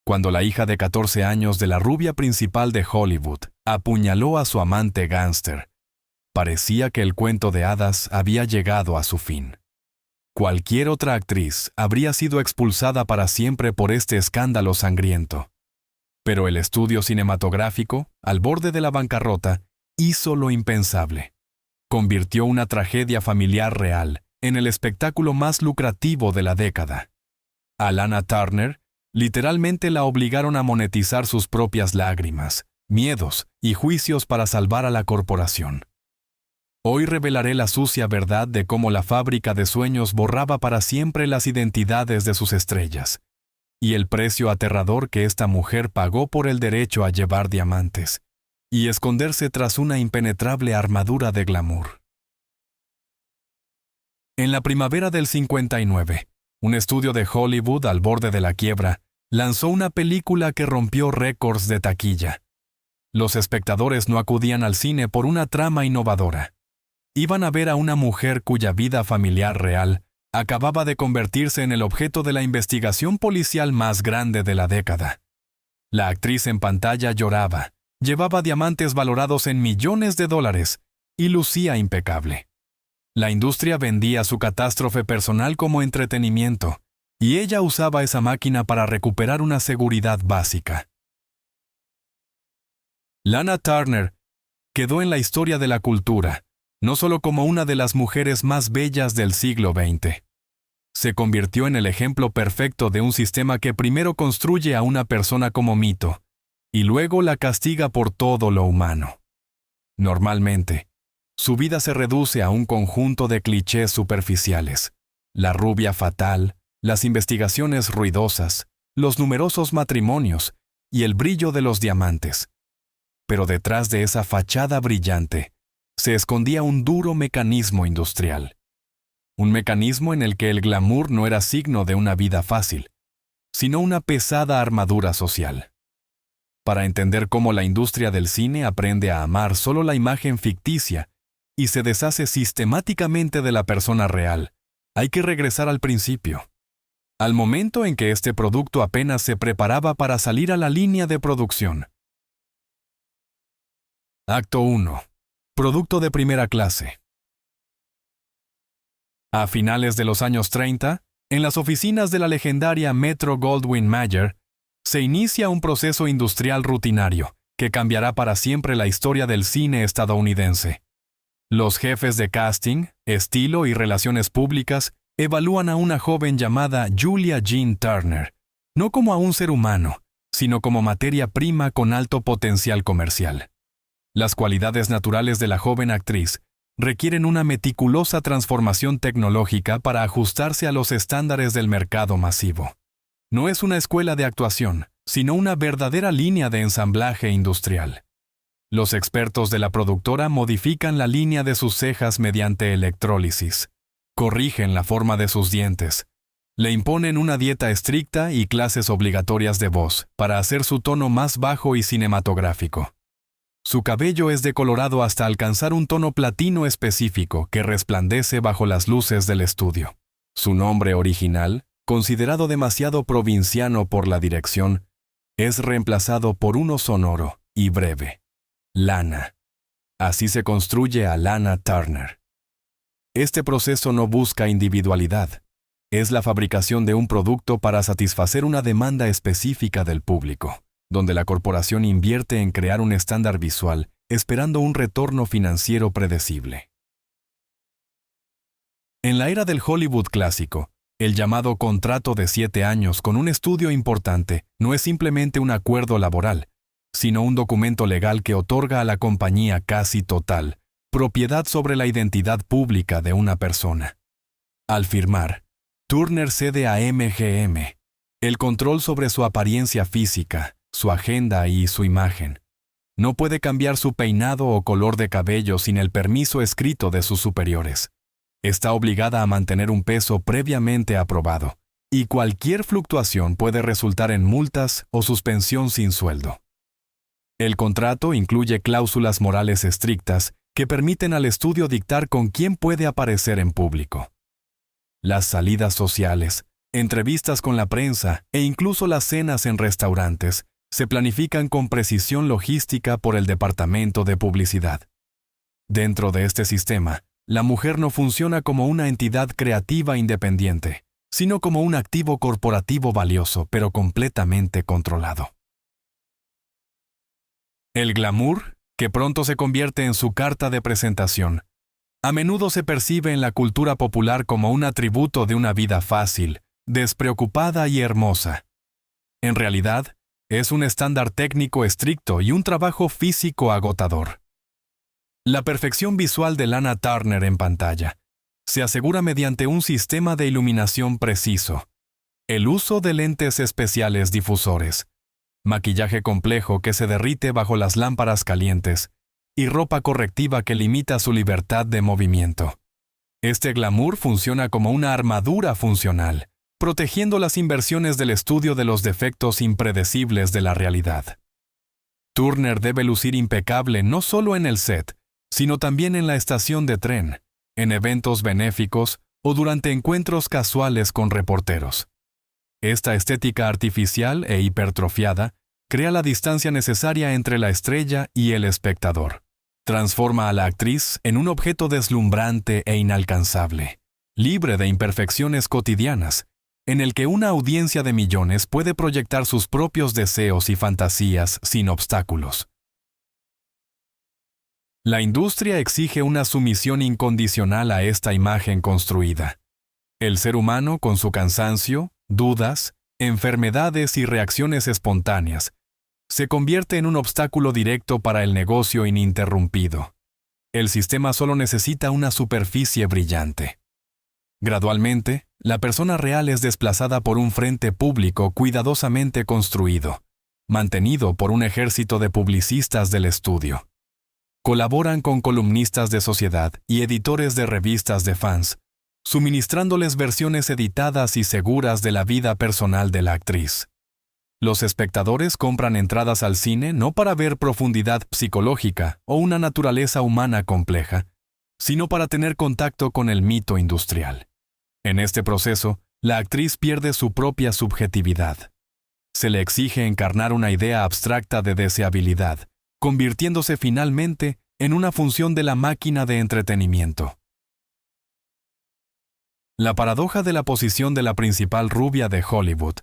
cuando la hija de 14 años de la rubia principal de Hollywood apuñaló a su amante gángster. Parecía que el cuento de hadas había llegado a su fin. Cualquier otra actriz habría sido expulsada para siempre por este escándalo sangriento. Pero el estudio cinematográfico, al borde de la bancarrota, hizo lo impensable. Convirtió una tragedia familiar real en el espectáculo más lucrativo de la década. A Lana Turner, literalmente la obligaron a monetizar sus propias lágrimas, miedos y juicios para salvar a la corporación. Hoy revelaré la sucia verdad de cómo la fábrica de sueños borraba para siempre las identidades de sus estrellas, y el precio aterrador que esta mujer pagó por el derecho a llevar diamantes y esconderse tras una impenetrable armadura de glamour. En la primavera del 59, un estudio de Hollywood al borde de la quiebra lanzó una película que rompió récords de taquilla. Los espectadores no acudían al cine por una trama innovadora. Iban a ver a una mujer cuya vida familiar real acababa de convertirse en el objeto de la investigación policial más grande de la década. La actriz en pantalla lloraba, llevaba diamantes valorados en millones de dólares y lucía impecable. La industria vendía su catástrofe personal como entretenimiento, y ella usaba esa máquina para recuperar una seguridad básica. Lana Turner quedó en la historia de la cultura, no solo como una de las mujeres más bellas del siglo XX. Se convirtió en el ejemplo perfecto de un sistema que primero construye a una persona como mito, y luego la castiga por todo lo humano. Normalmente, su vida se reduce a un conjunto de clichés superficiales: la rubia fatal, las investigaciones ruidosas, los numerosos matrimonios y el brillo de los diamantes. Pero detrás de esa fachada brillante, se escondía un duro mecanismo industrial. Un mecanismo en el que el glamour no era signo de una vida fácil, sino una pesada armadura social. Para entender cómo la industria del cine aprende a amar solo la imagen ficticia y se deshace sistemáticamente de la persona real, hay que regresar al principio, al momento en que este producto apenas se preparaba para salir a la línea de producción. Acto 1. Producto de primera clase. A finales de los años 30, en las oficinas de la legendaria Metro-Goldwyn-Mayer, se inicia un proceso industrial rutinario que cambiará para siempre la historia del cine estadounidense. Los jefes de casting, estilo y relaciones públicas evalúan a una joven llamada Julia Jean Turner, no como a un ser humano, sino como materia prima con alto potencial comercial. Las cualidades naturales de la joven actriz requieren una meticulosa transformación tecnológica para ajustarse a los estándares del mercado masivo. No es una escuela de actuación, sino una verdadera línea de ensamblaje industrial. Los expertos de la productora modifican la línea de sus cejas mediante electrólisis, corrigen la forma de sus dientes, le imponen una dieta estricta y clases obligatorias de voz para hacer su tono más bajo y cinematográfico. Su cabello es decolorado hasta alcanzar un tono platino específico que resplandece bajo las luces del estudio. Su nombre original, considerado demasiado provinciano por la dirección, es reemplazado por uno sonoro y breve: Lana. Así se construye a Lana Turner. Este proceso no busca individualidad. Es la fabricación de un producto para satisfacer una demanda específica del público, donde la corporación invierte en crear un estándar visual, esperando un retorno financiero predecible. En la era del Hollywood clásico, el llamado contrato de 7 años con un estudio importante no es simplemente un acuerdo laboral, sino un documento legal que otorga a la compañía casi total propiedad sobre la identidad pública de una persona. Al firmar, Turner cede a MGM el control sobre su apariencia física, su agenda y su imagen. No puede cambiar su peinado o color de cabello sin el permiso escrito de sus superiores. Está obligada a mantener un peso previamente aprobado, y cualquier fluctuación puede resultar en multas o suspensión sin sueldo. El contrato incluye cláusulas morales estrictas que permiten al estudio dictar con quién puede aparecer en público. Las salidas sociales, Entrevistas con la prensa e incluso las cenas en restaurantes se planifican con precisión logística por el departamento de publicidad. Dentro de este sistema, la mujer no funciona como una entidad creativa independiente, sino como un activo corporativo valioso, pero completamente controlado. El glamour, que pronto se convierte en su carta de presentación, a menudo se percibe en la cultura popular como un atributo de una vida fácil, despreocupada y hermosa. En realidad, es un estándar técnico estricto y un trabajo físico agotador. La perfección visual de Lana Turner en pantalla se asegura mediante un sistema de iluminación preciso, el uso de lentes especiales difusores, maquillaje complejo que se derrite bajo las lámparas calientes y ropa correctiva que limita su libertad de movimiento. Este glamour funciona como una armadura funcional, protegiendo las inversiones del estudio de los defectos impredecibles de la realidad. Turner debe lucir impecable no solo en el set, sino también en la estación de tren, en eventos benéficos o durante encuentros casuales con reporteros. Esta estética artificial e hipertrofiada crea la distancia necesaria entre la estrella y el espectador. Transforma a la actriz en un objeto deslumbrante e inalcanzable, libre de imperfecciones cotidianas, en el que una audiencia de millones puede proyectar sus propios deseos y fantasías sin obstáculos. La industria exige una sumisión incondicional a esta imagen construida. El ser humano, con su cansancio, dudas, enfermedades y reacciones espontáneas, se convierte en un obstáculo directo para el negocio ininterrumpido. El sistema solo necesita una superficie brillante. Gradualmente, la persona real es desplazada por un frente público cuidadosamente construido, mantenido por un ejército de publicistas del estudio. Colaboran con columnistas de sociedad y editores de revistas de fans, suministrándoles versiones editadas y seguras de la vida personal de la actriz. Los espectadores compran entradas al cine no para ver profundidad psicológica o una naturaleza humana compleja, sino para tener contacto con el mito industrial. En este proceso, la actriz pierde su propia subjetividad. Se le exige encarnar una idea abstracta de deseabilidad, convirtiéndose finalmente en una función de la máquina de entretenimiento. La paradoja de la posición de la principal rubia de Hollywood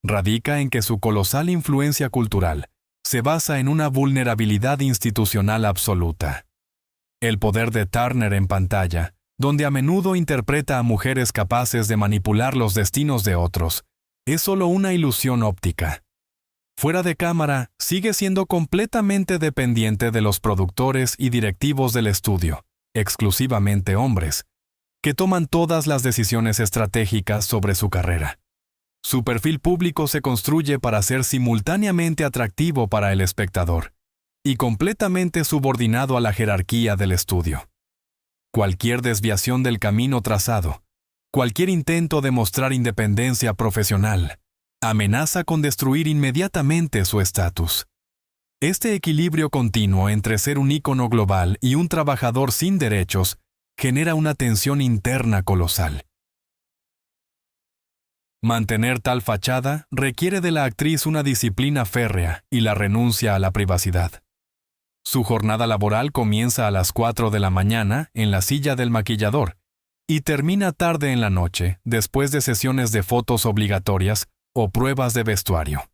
radica en que su colosal influencia cultural se basa en una vulnerabilidad institucional absoluta. El poder de Turner en pantalla, donde a menudo interpreta a mujeres capaces de manipular los destinos de otros, es solo una ilusión óptica. Fuera de cámara, sigue siendo completamente dependiente de los productores y directivos del estudio, exclusivamente hombres, que toman todas las decisiones estratégicas sobre su carrera. Su perfil público se construye para ser simultáneamente atractivo para el espectador y completamente subordinado a la jerarquía del estudio. Cualquier desviación del camino trazado, cualquier intento de mostrar independencia profesional, amenaza con destruir inmediatamente su estatus. Este equilibrio continuo entre ser un ícono global y un trabajador sin derechos genera una tensión interna colosal. Mantener tal fachada requiere de la actriz una disciplina férrea y la renuncia a la privacidad. Su jornada laboral comienza a las 4 de la mañana en la silla del maquillador y termina tarde en la noche después de sesiones de fotos obligatorias o pruebas de vestuario.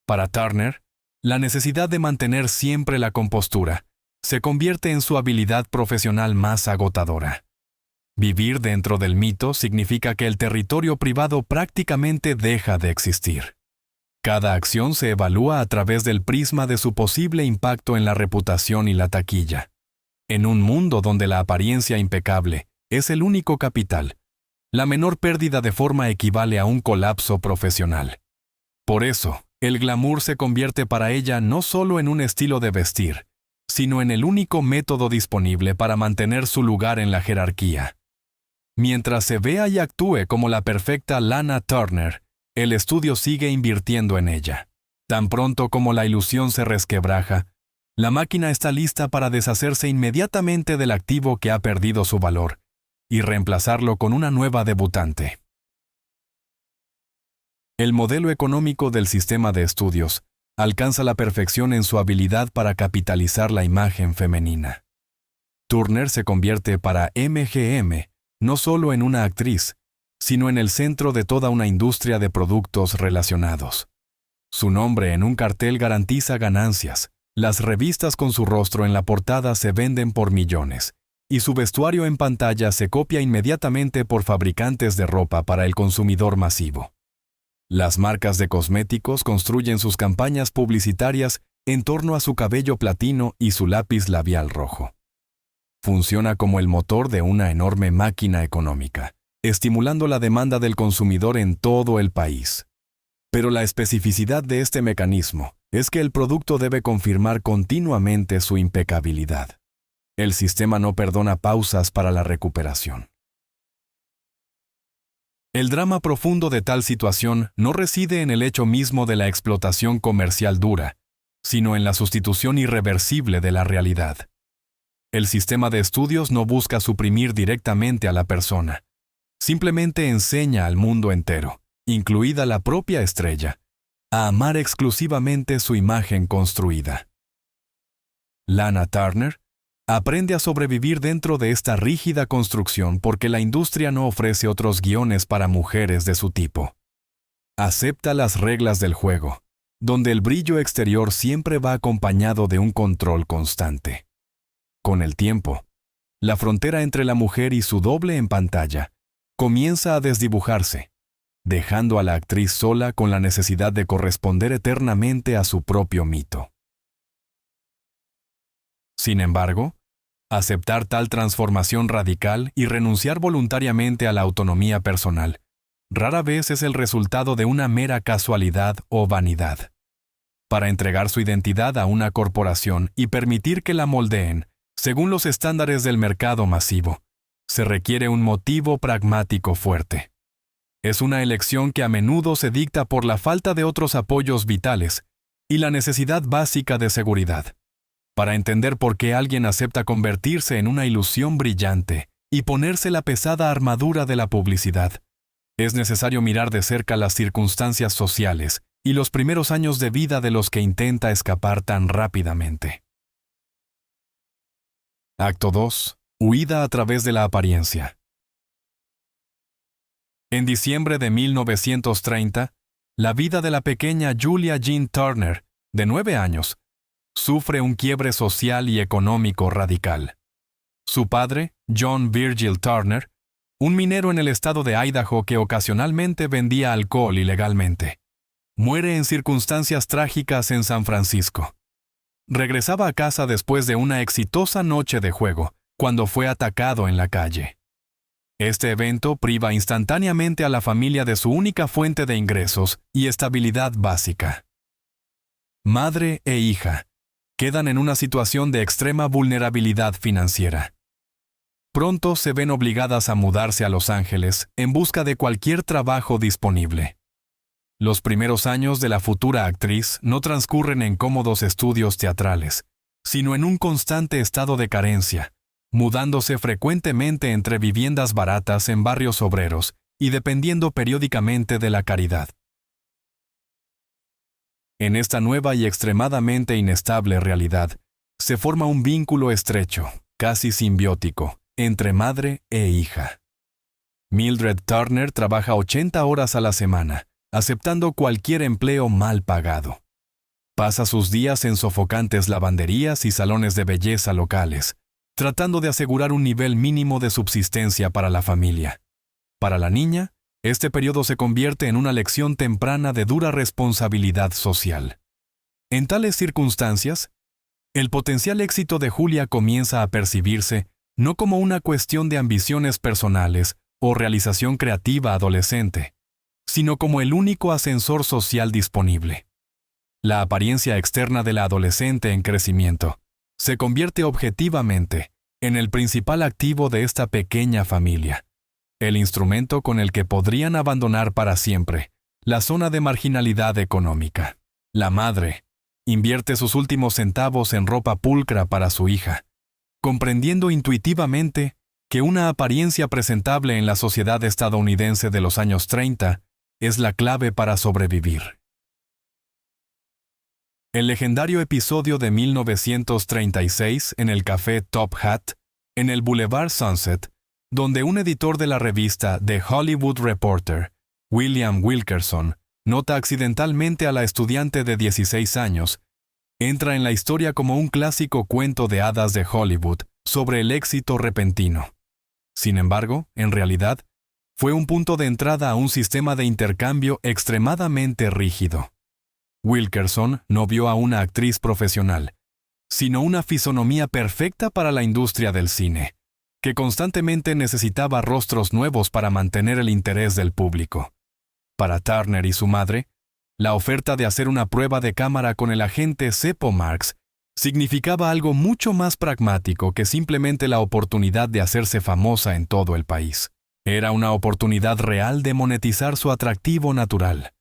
Para Turner, la necesidad de mantener siempre la compostura se convierte en su habilidad profesional más agotadora. Vivir dentro del mito significa que el territorio privado prácticamente deja de existir. Cada acción se evalúa a través del prisma de su posible impacto en la reputación y la taquilla. En un mundo donde la apariencia impecable es el único capital, la menor pérdida de forma equivale a un colapso profesional. Por eso, el glamour se convierte para ella no solo en un estilo de vestir, sino en el único método disponible para mantener su lugar en la jerarquía. Mientras se vea y actúe como la perfecta Lana Turner, el estudio sigue invirtiendo en ella. Tan pronto como la ilusión se resquebraja, la máquina está lista para deshacerse inmediatamente del activo que ha perdido su valor y reemplazarlo con una nueva debutante. El modelo económico del sistema de estudios alcanza la perfección en su habilidad para capitalizar la imagen femenina. Turner se convierte para MGM no solo en una actriz, sino en el centro de toda una industria de productos relacionados. Su nombre en un cartel garantiza ganancias, las revistas con su rostro en la portada se venden por millones, y su vestuario en pantalla se copia inmediatamente por fabricantes de ropa para el consumidor masivo. Las marcas de cosméticos construyen sus campañas publicitarias en torno a su cabello platino y su lápiz labial rojo. Funciona como el motor de una enorme máquina económica, estimulando la demanda del consumidor en todo el país. Pero la especificidad de este mecanismo es que el producto debe confirmar continuamente su impecabilidad. El sistema no perdona pausas para la recuperación. El drama profundo de tal situación no reside en el hecho mismo de la explotación comercial dura, sino en la sustitución irreversible de la realidad. El sistema de estudios no busca suprimir directamente a la persona, simplemente enseña al mundo entero, incluida la propia estrella, a amar exclusivamente su imagen construida. Lana Turner aprende a sobrevivir dentro de esta rígida construcción porque la industria no ofrece otros guiones para mujeres de su tipo. Acepta las reglas del juego, donde el brillo exterior siempre va acompañado de un control constante. Con el tiempo, la frontera entre la mujer y su doble en pantalla comienza a desdibujarse, dejando a la actriz sola con la necesidad de corresponder eternamente a su propio mito. Sin embargo, aceptar tal transformación radical y renunciar voluntariamente a la autonomía personal rara vez es el resultado de una mera casualidad o vanidad. Para entregar su identidad a una corporación y permitir que la moldeen según los estándares del mercado masivo, se requiere un motivo pragmático fuerte. Es una elección que a menudo se dicta por la falta de otros apoyos vitales y la necesidad básica de seguridad. Para entender por qué alguien acepta convertirse en una ilusión brillante y ponerse la pesada armadura de la publicidad, es necesario mirar de cerca las circunstancias sociales y los primeros años de vida de los que intenta escapar tan rápidamente. Acto 2. Huida a través de la apariencia. En diciembre de 1930, la vida de la pequeña Julia Jean Turner, de 9 años, sufre un quiebre social y económico radical. Su padre, John Virgil Turner, un minero en el estado de Idaho que ocasionalmente vendía alcohol ilegalmente, muere en circunstancias trágicas en San Francisco. Regresaba a casa después de una exitosa noche de juego, cuando fue atacado en la calle. Este evento priva instantáneamente a la familia de su única fuente de ingresos y estabilidad básica. Madre e hija quedan en una situación de extrema vulnerabilidad financiera. Pronto se ven obligadas a mudarse a Los Ángeles en busca de cualquier trabajo disponible. Los primeros años de la futura actriz no transcurren en cómodos estudios teatrales, sino en un constante estado de carencia, mudándose frecuentemente entre viviendas baratas en barrios obreros y dependiendo periódicamente de la caridad. En esta nueva y extremadamente inestable realidad, se forma un vínculo estrecho, casi simbiótico, entre madre e hija. Mildred Turner trabaja 80 horas a la semana, aceptando cualquier empleo mal pagado. Pasa sus días en sofocantes lavanderías y salones de belleza locales, tratando de asegurar un nivel mínimo de subsistencia para la familia. Para la niña, este periodo se convierte en una lección temprana de dura responsabilidad social. En tales circunstancias, el potencial éxito de Julia comienza a percibirse no como una cuestión de ambiciones personales o realización creativa adolescente, sino como el único ascensor social disponible. La apariencia externa de la adolescente en crecimiento se convierte objetivamente en el principal activo de esta pequeña familia, el instrumento con el que podrían abandonar para siempre la zona de marginalidad económica. La madre invierte sus últimos centavos en ropa pulcra para su hija, comprendiendo intuitivamente que una apariencia presentable en la sociedad estadounidense de los años 30 es la clave para sobrevivir. El legendario episodio de 1936 en el café Top Hat, en el Boulevard Sunset, donde un editor de la revista The Hollywood Reporter, William Wilkerson, nota accidentalmente a la estudiante de 16 años, entra en la historia como un clásico cuento de hadas de Hollywood sobre el éxito repentino. Sin embargo, en realidad, fue un punto de entrada a un sistema de intercambio extremadamente rígido. Wilkerson no vio a una actriz profesional, sino una fisonomía perfecta para la industria del cine, que constantemente necesitaba rostros nuevos para mantener el interés del público. Para Turner y su madre, la oferta de hacer una prueba de cámara con el agente Seppo Marx significaba algo mucho más pragmático que simplemente la oportunidad de hacerse famosa en todo el país. Era una oportunidad real de monetizar su atractivo natural,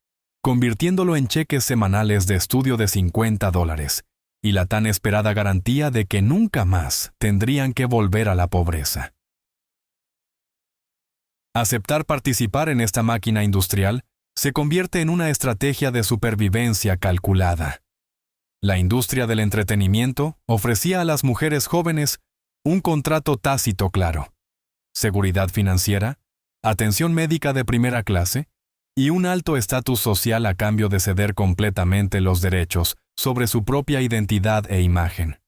convirtiéndolo en cheques semanales de estudio de $50 y la tan esperada garantía de que nunca más tendrían que volver a la pobreza. Aceptar participar en esta máquina industrial se convierte en una estrategia de supervivencia calculada. La industria del entretenimiento ofrecía a las mujeres jóvenes un contrato tácito claro, seguridad financiera, atención médica de primera clase y un alto estatus social a cambio de ceder completamente los derechos sobre su propia identidad e imagen.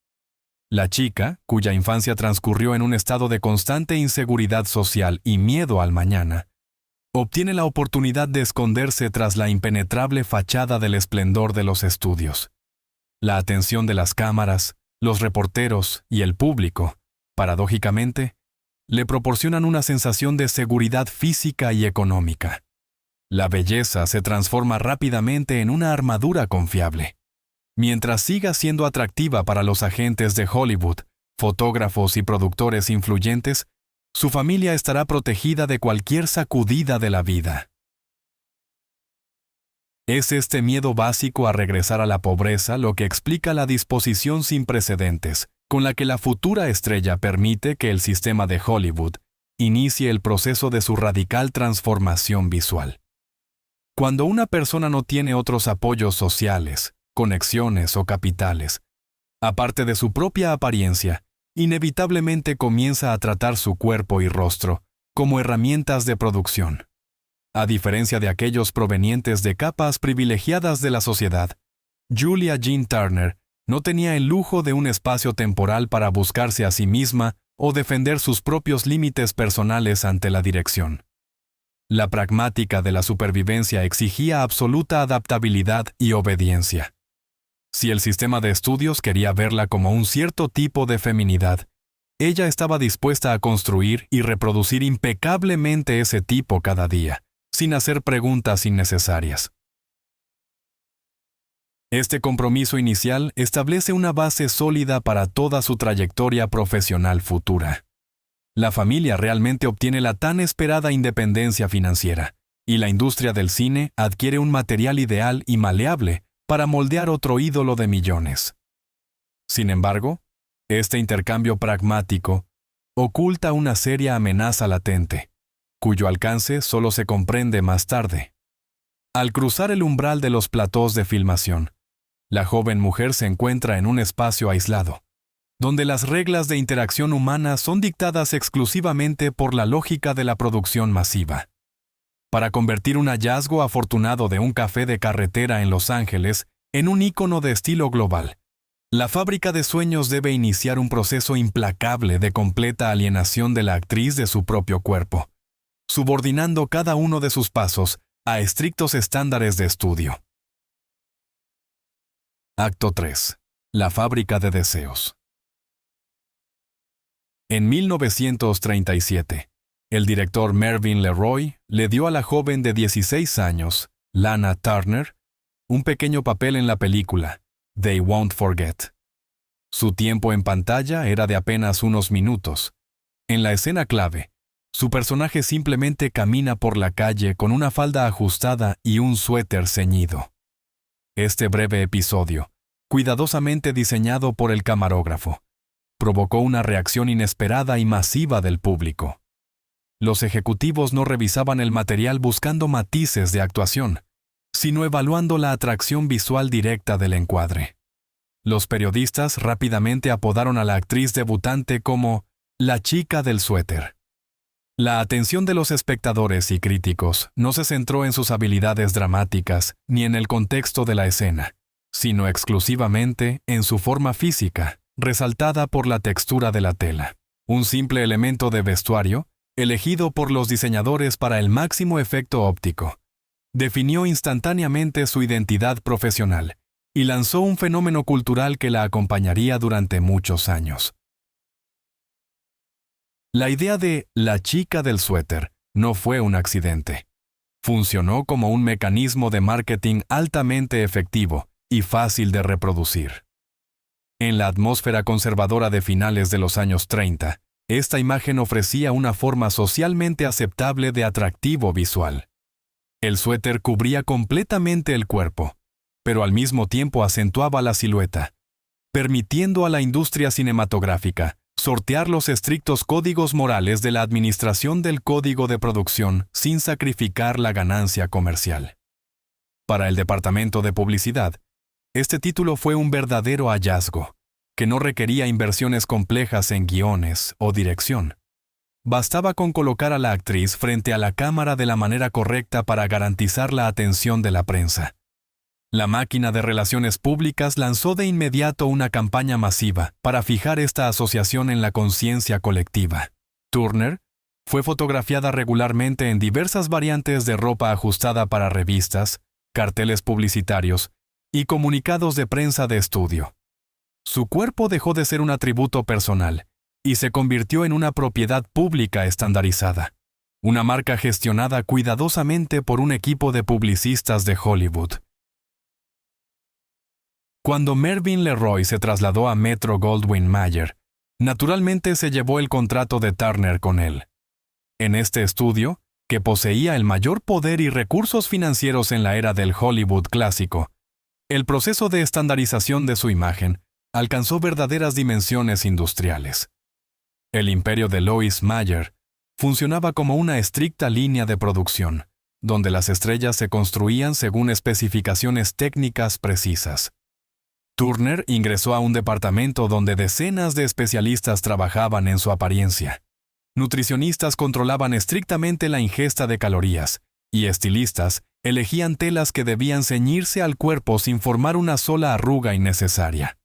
La chica, cuya infancia transcurrió en un estado de constante inseguridad social y miedo al mañana, obtiene la oportunidad de esconderse tras la impenetrable fachada del esplendor de los estudios. La atención de las cámaras, los reporteros y el público, paradójicamente, le proporcionan una sensación de seguridad física y económica. La belleza se transforma rápidamente en una armadura confiable. Mientras siga siendo atractiva para los agentes de Hollywood, fotógrafos y productores influyentes, su familia estará protegida de cualquier sacudida de la vida. Es este miedo básico a regresar a la pobreza lo que explica la disposición sin precedentes con la que la futura estrella permite que el sistema de Hollywood inicie el proceso de su radical transformación visual. Cuando una persona no tiene otros apoyos sociales, conexiones o capitales, aparte de su propia apariencia, inevitablemente comienza a tratar su cuerpo y rostro como herramientas de producción. A diferencia de aquellos provenientes de capas privilegiadas de la sociedad, Julia Jean Turner no tenía el lujo de un espacio temporal para buscarse a sí misma o defender sus propios límites personales ante la dirección. La pragmática de la supervivencia exigía absoluta adaptabilidad y obediencia. Si el sistema de estudios quería verla como un cierto tipo de feminidad, ella estaba dispuesta a construir y reproducir impecablemente ese tipo cada día, sin hacer preguntas innecesarias. Este compromiso inicial establece una base sólida para toda su trayectoria profesional futura. La familia realmente obtiene la tan esperada independencia financiera, y la industria del cine adquiere un material ideal y maleable para moldear otro ídolo de millones. Sin embargo, este intercambio pragmático oculta una seria amenaza latente, cuyo alcance solo se comprende más tarde. Al cruzar el umbral de los platós de filmación, la joven mujer se encuentra en un espacio aislado, donde las reglas de interacción humana son dictadas exclusivamente por la lógica de la producción masiva. Para convertir un hallazgo afortunado de un café de carretera en Los Ángeles en un ícono de estilo global, la fábrica de sueños debe iniciar un proceso implacable de completa alienación de la actriz de su propio cuerpo, subordinando cada uno de sus pasos a estrictos estándares de estudio. Acto 3. La fábrica de deseos. En 1937, el director Mervyn LeRoy le dio a la joven de 16 años, Lana Turner, un pequeño papel en la película They Won't Forget. Su tiempo en pantalla era de apenas unos minutos. En la escena clave, su personaje simplemente camina por la calle con una falda ajustada y un suéter ceñido. Este breve episodio, cuidadosamente diseñado por el camarógrafo, provocó una reacción inesperada y masiva del público. Los ejecutivos no revisaban el material buscando matices de actuación, sino evaluando la atracción visual directa del encuadre. Los periodistas rápidamente apodaron a la actriz debutante como la chica del suéter. La atención de los espectadores y críticos no se centró en sus habilidades dramáticas ni en el contexto de la escena, sino exclusivamente en su forma física, resaltada por la textura de la tela. Un simple elemento de vestuario, elegido por los diseñadores para el máximo efecto óptico, definió instantáneamente su identidad profesional y lanzó un fenómeno cultural que la acompañaría durante muchos años. La idea de la chica del suéter no fue un accidente. Funcionó como un mecanismo de marketing altamente efectivo y fácil de reproducir. En la atmósfera conservadora de finales de los años 30, esta imagen ofrecía una forma socialmente aceptable de atractivo visual. El suéter cubría completamente el cuerpo, pero al mismo tiempo acentuaba la silueta, permitiendo a la industria cinematográfica sortear los estrictos códigos morales de la administración del código de producción sin sacrificar la ganancia comercial. Para el departamento de publicidad, este título fue un verdadero hallazgo, que no requería inversiones complejas en guiones o dirección. Bastaba con colocar a la actriz frente a la cámara de la manera correcta para garantizar la atención de la prensa. La máquina de relaciones públicas lanzó de inmediato una campaña masiva para fijar esta asociación en la conciencia colectiva. Turner fue fotografiada regularmente en diversas variantes de ropa ajustada para revistas, carteles publicitarios y comunicados de prensa de estudio. Su cuerpo dejó de ser un atributo personal y se convirtió en una propiedad pública estandarizada, una marca gestionada cuidadosamente por un equipo de publicistas de Hollywood. Cuando Mervyn LeRoy se trasladó a Metro-Goldwyn-Mayer, naturalmente se llevó el contrato de Turner con él. En este estudio, que poseía el mayor poder y recursos financieros en la era del Hollywood clásico, el proceso de estandarización de su imagen alcanzó verdaderas dimensiones industriales. El imperio de Lois Mayer funcionaba como una estricta línea de producción, donde las estrellas se construían según especificaciones técnicas precisas. Turner ingresó a un departamento donde decenas de especialistas trabajaban en su apariencia. Nutricionistas controlaban estrictamente la ingesta de calorías, y estilistas elegían telas que debían ceñirse al cuerpo sin formar una sola arruga innecesaria.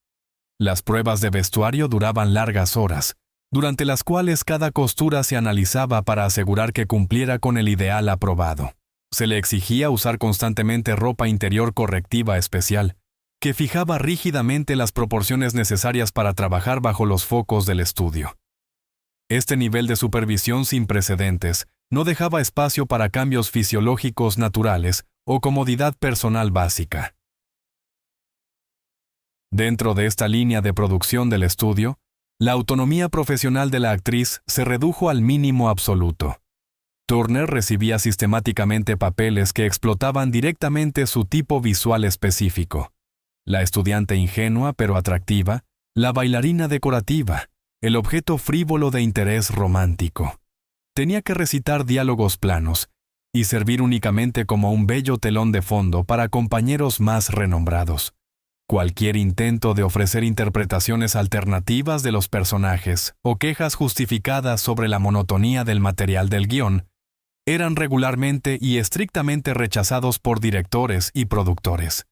Las pruebas de vestuario duraban largas horas, durante las cuales cada costura se analizaba para asegurar que cumpliera con el ideal aprobado. Se le exigía usar constantemente ropa interior correctiva especial, que fijaba rígidamente las proporciones necesarias para trabajar bajo los focos del estudio. Este nivel de supervisión sin precedentes no dejaba espacio para cambios fisiológicos naturales o comodidad personal básica. Dentro de esta línea de producción del estudio, la autonomía profesional de la actriz se redujo al mínimo absoluto. Turner recibía sistemáticamente papeles que explotaban directamente su tipo visual específico. La estudiante ingenua pero atractiva, la bailarina decorativa, el objeto frívolo de interés romántico. Tenía que recitar diálogos planos y servir únicamente como un bello telón de fondo para compañeros más renombrados. Cualquier intento de ofrecer interpretaciones alternativas de los personajes o quejas justificadas sobre la monotonía del material del guión eran regularmente y estrictamente rechazados por directores y productores.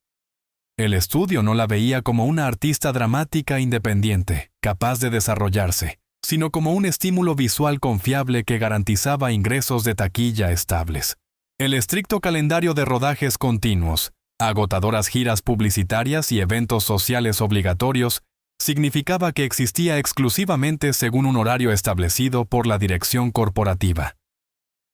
El estudio no la veía como una artista dramática independiente, capaz de desarrollarse, sino como un estímulo visual confiable que garantizaba ingresos de taquilla estables. El estricto calendario de rodajes continuos, agotadoras giras publicitarias y eventos sociales obligatorios significaba que existía exclusivamente según un horario establecido por la dirección corporativa.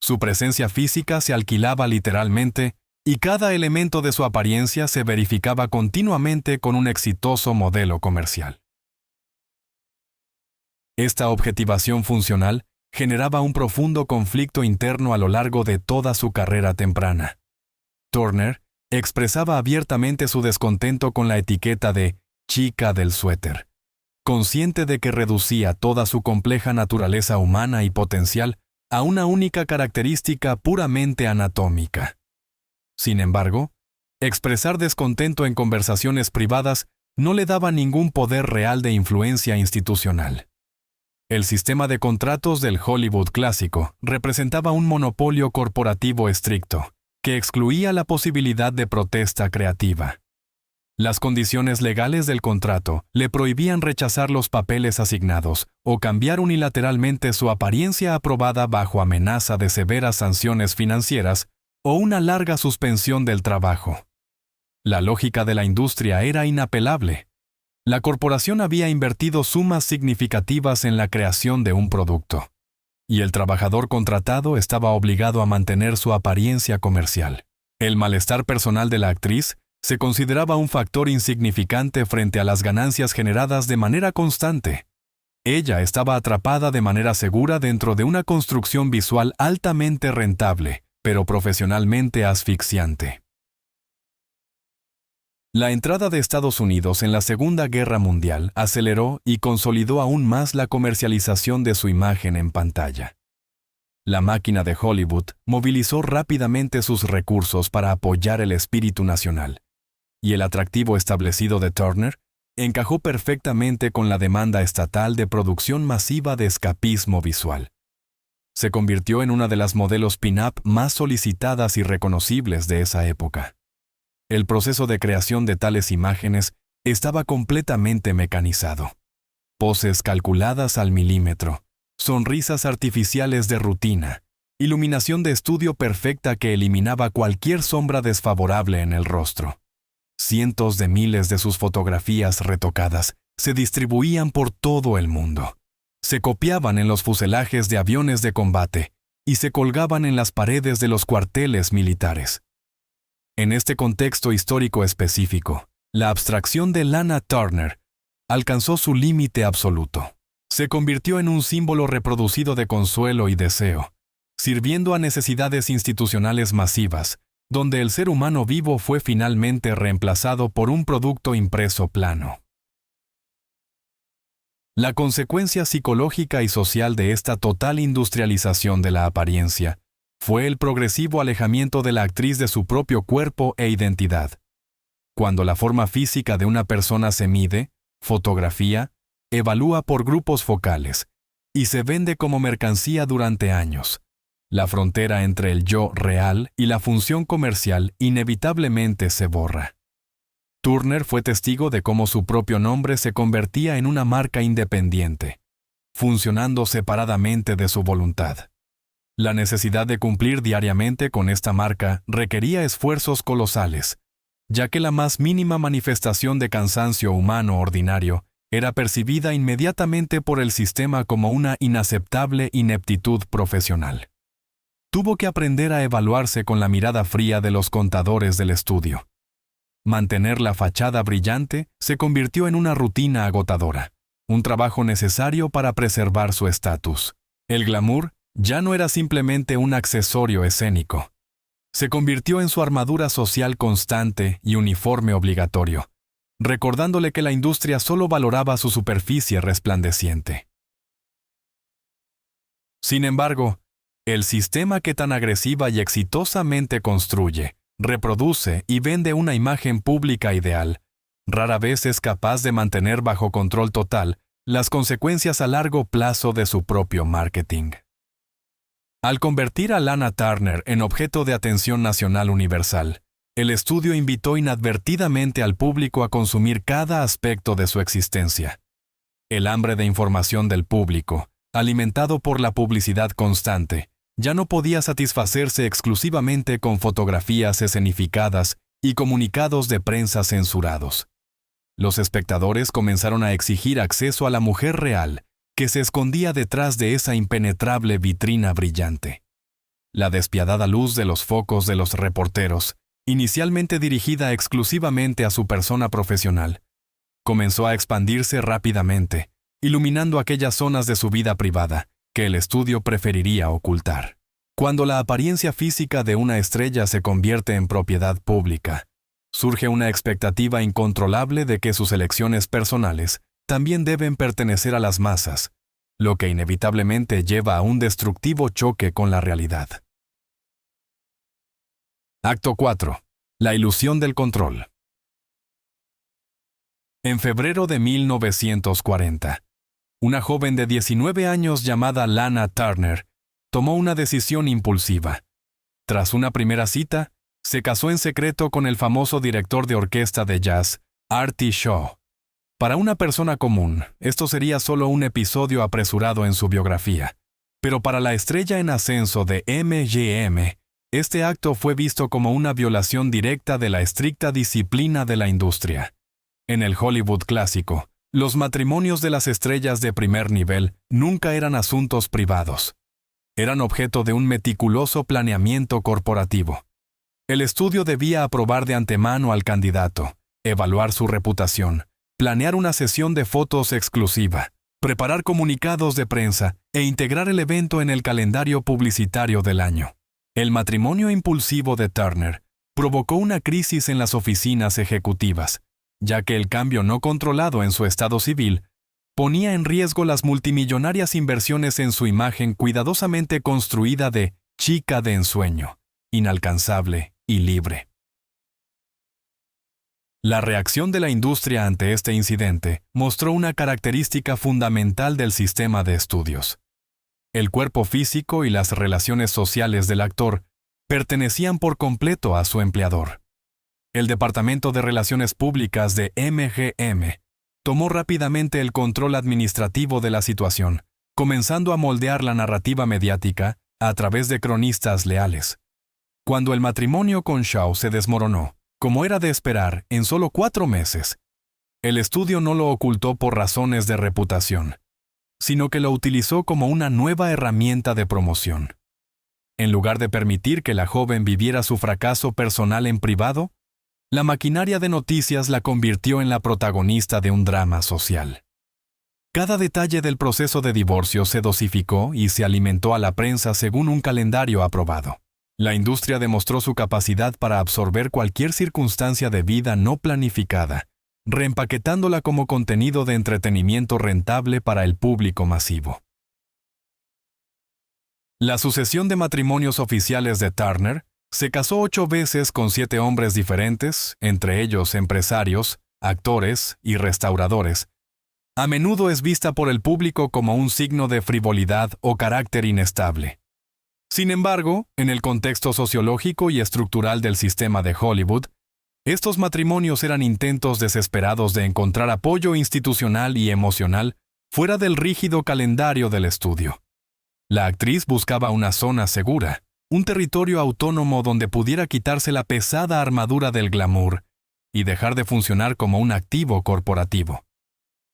Su presencia física se alquilaba literalmente y cada elemento de su apariencia se verificaba continuamente con un exitoso modelo comercial. Esta objetivación funcional generaba un profundo conflicto interno a lo largo de toda su carrera temprana. Turner expresaba abiertamente su descontento con la etiqueta de chica del suéter, consciente de que reducía toda su compleja naturaleza humana y potencial a una única característica puramente anatómica. Sin embargo, expresar descontento en conversaciones privadas no le daba ningún poder real de influencia institucional. El sistema de contratos del Hollywood clásico representaba un monopolio corporativo estricto, que excluía la posibilidad de protesta creativa. Las condiciones legales del contrato le prohibían rechazar los papeles asignados o cambiar unilateralmente su apariencia aprobada bajo amenaza de severas sanciones financieras o una larga suspensión del trabajo. La lógica de la industria era inapelable. La corporación había invertido sumas significativas en la creación de un producto, y el trabajador contratado estaba obligado a mantener su apariencia comercial. El malestar personal de la actriz se consideraba un factor insignificante frente a las ganancias generadas de manera constante. Ella estaba atrapada de manera segura dentro de una construcción visual altamente rentable, pero profesionalmente asfixiante. La entrada de Estados Unidos en la Segunda Guerra Mundial aceleró y consolidó aún más la comercialización de su imagen en pantalla. La máquina de Hollywood movilizó rápidamente sus recursos para apoyar el espíritu nacional, y el atractivo establecido de Turner encajó perfectamente con la demanda estatal de producción masiva de escapismo visual. Se convirtió en una de las modelos pin-up más solicitadas y reconocibles de esa época. El proceso de creación de tales imágenes estaba completamente mecanizado. Poses calculadas al milímetro, sonrisas artificiales de rutina, iluminación de estudio perfecta que eliminaba cualquier sombra desfavorable en el rostro. Cientos de miles de sus fotografías retocadas se distribuían por todo el mundo. Se copiaban en los fuselajes de aviones de combate y se colgaban en las paredes de los cuarteles militares. En este contexto histórico específico, la abstracción de Lana Turner alcanzó su límite absoluto. Se convirtió en un símbolo reproducido de consuelo y deseo, sirviendo a necesidades institucionales masivas, donde el ser humano vivo fue finalmente reemplazado por un producto impreso plano. La consecuencia psicológica y social de esta total industrialización de la apariencia fue el progresivo alejamiento de la actriz de su propio cuerpo e identidad. Cuando la forma física de una persona se mide, fotografía, evalúa por grupos focales y se vende como mercancía durante años, la frontera entre el yo real y la función comercial inevitablemente se borra. Turner fue testigo de cómo su propio nombre se convertía en una marca independiente, funcionando separadamente de su voluntad. La necesidad de cumplir diariamente con esta marca requería esfuerzos colosales, ya que la más mínima manifestación de cansancio humano ordinario era percibida inmediatamente por el sistema como una inaceptable ineptitud profesional. Tuvo que aprender a evaluarse con la mirada fría de los contadores del estudio. Mantener la fachada brillante se convirtió en una rutina agotadora, un trabajo necesario para preservar su estatus. El glamour ya no era simplemente un accesorio escénico. Se convirtió en su armadura social constante y uniforme obligatorio, recordándole que la industria solo valoraba su superficie resplandeciente. Sin embargo, el sistema que tan agresiva y exitosamente construye, reproduce y vende una imagen pública ideal, rara vez es capaz de mantener bajo control total las consecuencias a largo plazo de su propio marketing. Al convertir a Lana Turner en objeto de atención nacional universal, el estudio invitó inadvertidamente al público a consumir cada aspecto de su existencia. El hambre de información del público, alimentado por la publicidad constante, ya no podía satisfacerse exclusivamente con fotografías escenificadas y comunicados de prensa censurados. Los espectadores comenzaron a exigir acceso a la mujer real, que se escondía detrás de esa impenetrable vitrina brillante. La despiadada luz de los focos de los reporteros, inicialmente dirigida exclusivamente a su persona profesional, comenzó a expandirse rápidamente, iluminando aquellas zonas de su vida privada que el estudio preferiría ocultar. Cuando la apariencia física de una estrella se convierte en propiedad pública, surge una expectativa incontrolable de que sus elecciones personales también deben pertenecer a las masas, lo que inevitablemente lleva a un destructivo choque con la realidad. Acto 4. La ilusión del control. En febrero de 1940, una joven de 19 años llamada Lana Turner tomó una decisión impulsiva. Tras una primera cita, se casó en secreto con el famoso director de orquesta de jazz, Artie Shaw. Para una persona común, esto sería solo un episodio apresurado en su biografía. Pero para la estrella en ascenso de MGM, este acto fue visto como una violación directa de la estricta disciplina de la industria. En el Hollywood clásico, los matrimonios de las estrellas de primer nivel nunca eran asuntos privados. Eran objeto de un meticuloso planeamiento corporativo. El estudio debía aprobar de antemano al candidato, evaluar su reputación, planear una sesión de fotos exclusiva, preparar comunicados de prensa e integrar el evento en el calendario publicitario del año. El matrimonio impulsivo de Turner provocó una crisis en las oficinas ejecutivas, ya que el cambio no controlado en su estado civil ponía en riesgo las multimillonarias inversiones en su imagen cuidadosamente construida de chica de ensueño, inalcanzable y libre. La reacción de la industria ante este incidente mostró una característica fundamental del sistema de estudios. El cuerpo físico y las relaciones sociales del actor pertenecían por completo a su empleador. El Departamento de Relaciones Públicas de MGM tomó rápidamente el control administrativo de la situación, comenzando a moldear la narrativa mediática a través de cronistas leales. Cuando el matrimonio con Shaw se desmoronó, como era de esperar, en solo 4 meses, el estudio no lo ocultó por razones de reputación, sino que lo utilizó como una nueva herramienta de promoción. En lugar de permitir que la joven viviera su fracaso personal en privado, la maquinaria de noticias la convirtió en la protagonista de un drama social. Cada detalle del proceso de divorcio se dosificó y se alimentó a la prensa según un calendario aprobado. La industria demostró su capacidad para absorber cualquier circunstancia de vida no planificada, reempaquetándola como contenido de entretenimiento rentable para el público masivo. La sucesión de matrimonios oficiales de Turner se casó 8 veces con 7 hombres diferentes, entre ellos empresarios, actores y restauradores. A menudo es vista por el público como un signo de frivolidad o carácter inestable. Sin embargo, en el contexto sociológico y estructural del sistema de Hollywood, estos matrimonios eran intentos desesperados de encontrar apoyo institucional y emocional fuera del rígido calendario del estudio. La actriz buscaba una zona segura, un territorio autónomo donde pudiera quitarse la pesada armadura del glamour y dejar de funcionar como un activo corporativo.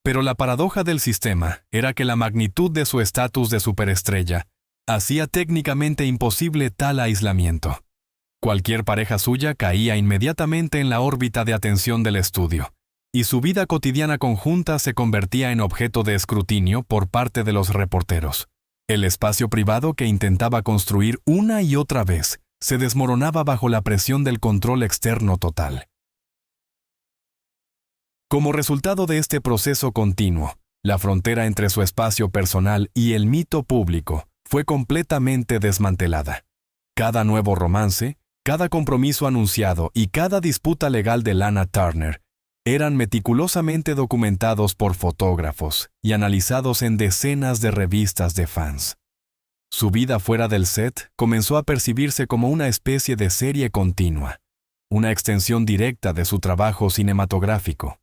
Pero la paradoja del sistema era que la magnitud de su estatus de superestrella hacía técnicamente imposible tal aislamiento. Cualquier pareja suya caía inmediatamente en la órbita de atención del estudio, y su vida cotidiana conjunta se convertía en objeto de escrutinio por parte de los reporteros. El espacio privado que intentaba construir una y otra vez se desmoronaba bajo la presión del control externo total. Como resultado de este proceso continuo, la frontera entre su espacio personal y el mito público fue completamente desmantelada. Cada nuevo romance, cada compromiso anunciado y cada disputa legal de Lana Turner eran meticulosamente documentados por fotógrafos y analizados en decenas de revistas de fans. Su vida fuera del set comenzó a percibirse como una especie de serie continua, una extensión directa de su trabajo cinematográfico.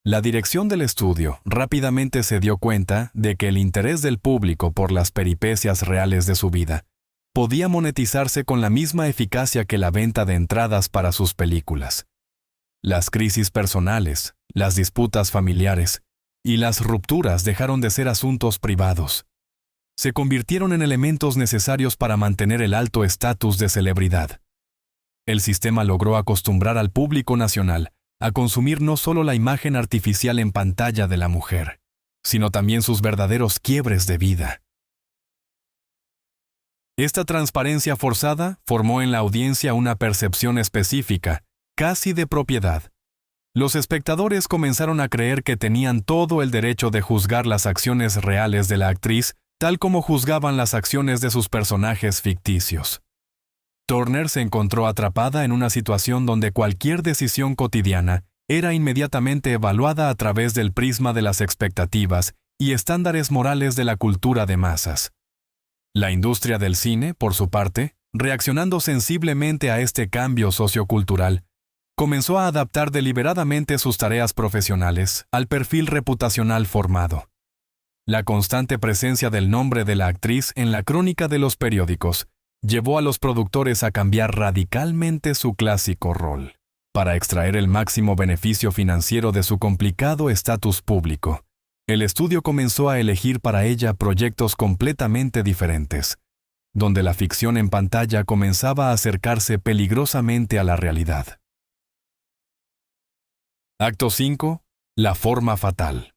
La dirección del estudio rápidamente se dio cuenta de que el interés del público por las peripecias reales de su vida podía monetizarse con la misma eficacia que la venta de entradas para sus películas. Las crisis personales, las disputas familiares y las rupturas dejaron de ser asuntos privados. Se convirtieron en elementos necesarios para mantener el alto estatus de celebridad. El sistema logró acostumbrar al público nacional a consumir no solo la imagen artificial en pantalla de la mujer, sino también sus verdaderos quiebres de vida. Esta transparencia forzada formó en la audiencia una percepción específica, casi de propiedad, Los espectadores comenzaron a creer que tenían todo el derecho de juzgar las acciones reales de la actriz, tal como juzgaban las acciones de sus personajes ficticios. Turner se encontró atrapada en una situación donde cualquier decisión cotidiana era inmediatamente evaluada a través del prisma de las expectativas y estándares morales de la cultura de masas. La industria del cine, por su parte, reaccionando sensiblemente a este cambio sociocultural, comenzó a adaptar deliberadamente sus tareas profesionales al perfil reputacional formado. La constante presencia del nombre de la actriz en la crónica de los periódicos llevó a los productores a cambiar radicalmente su clásico rol. Para extraer el máximo beneficio financiero de su complicado estatus público, el estudio comenzó a elegir para ella proyectos completamente diferentes, donde la ficción en pantalla comenzaba a acercarse peligrosamente a la realidad. Acto 5. La forma fatal.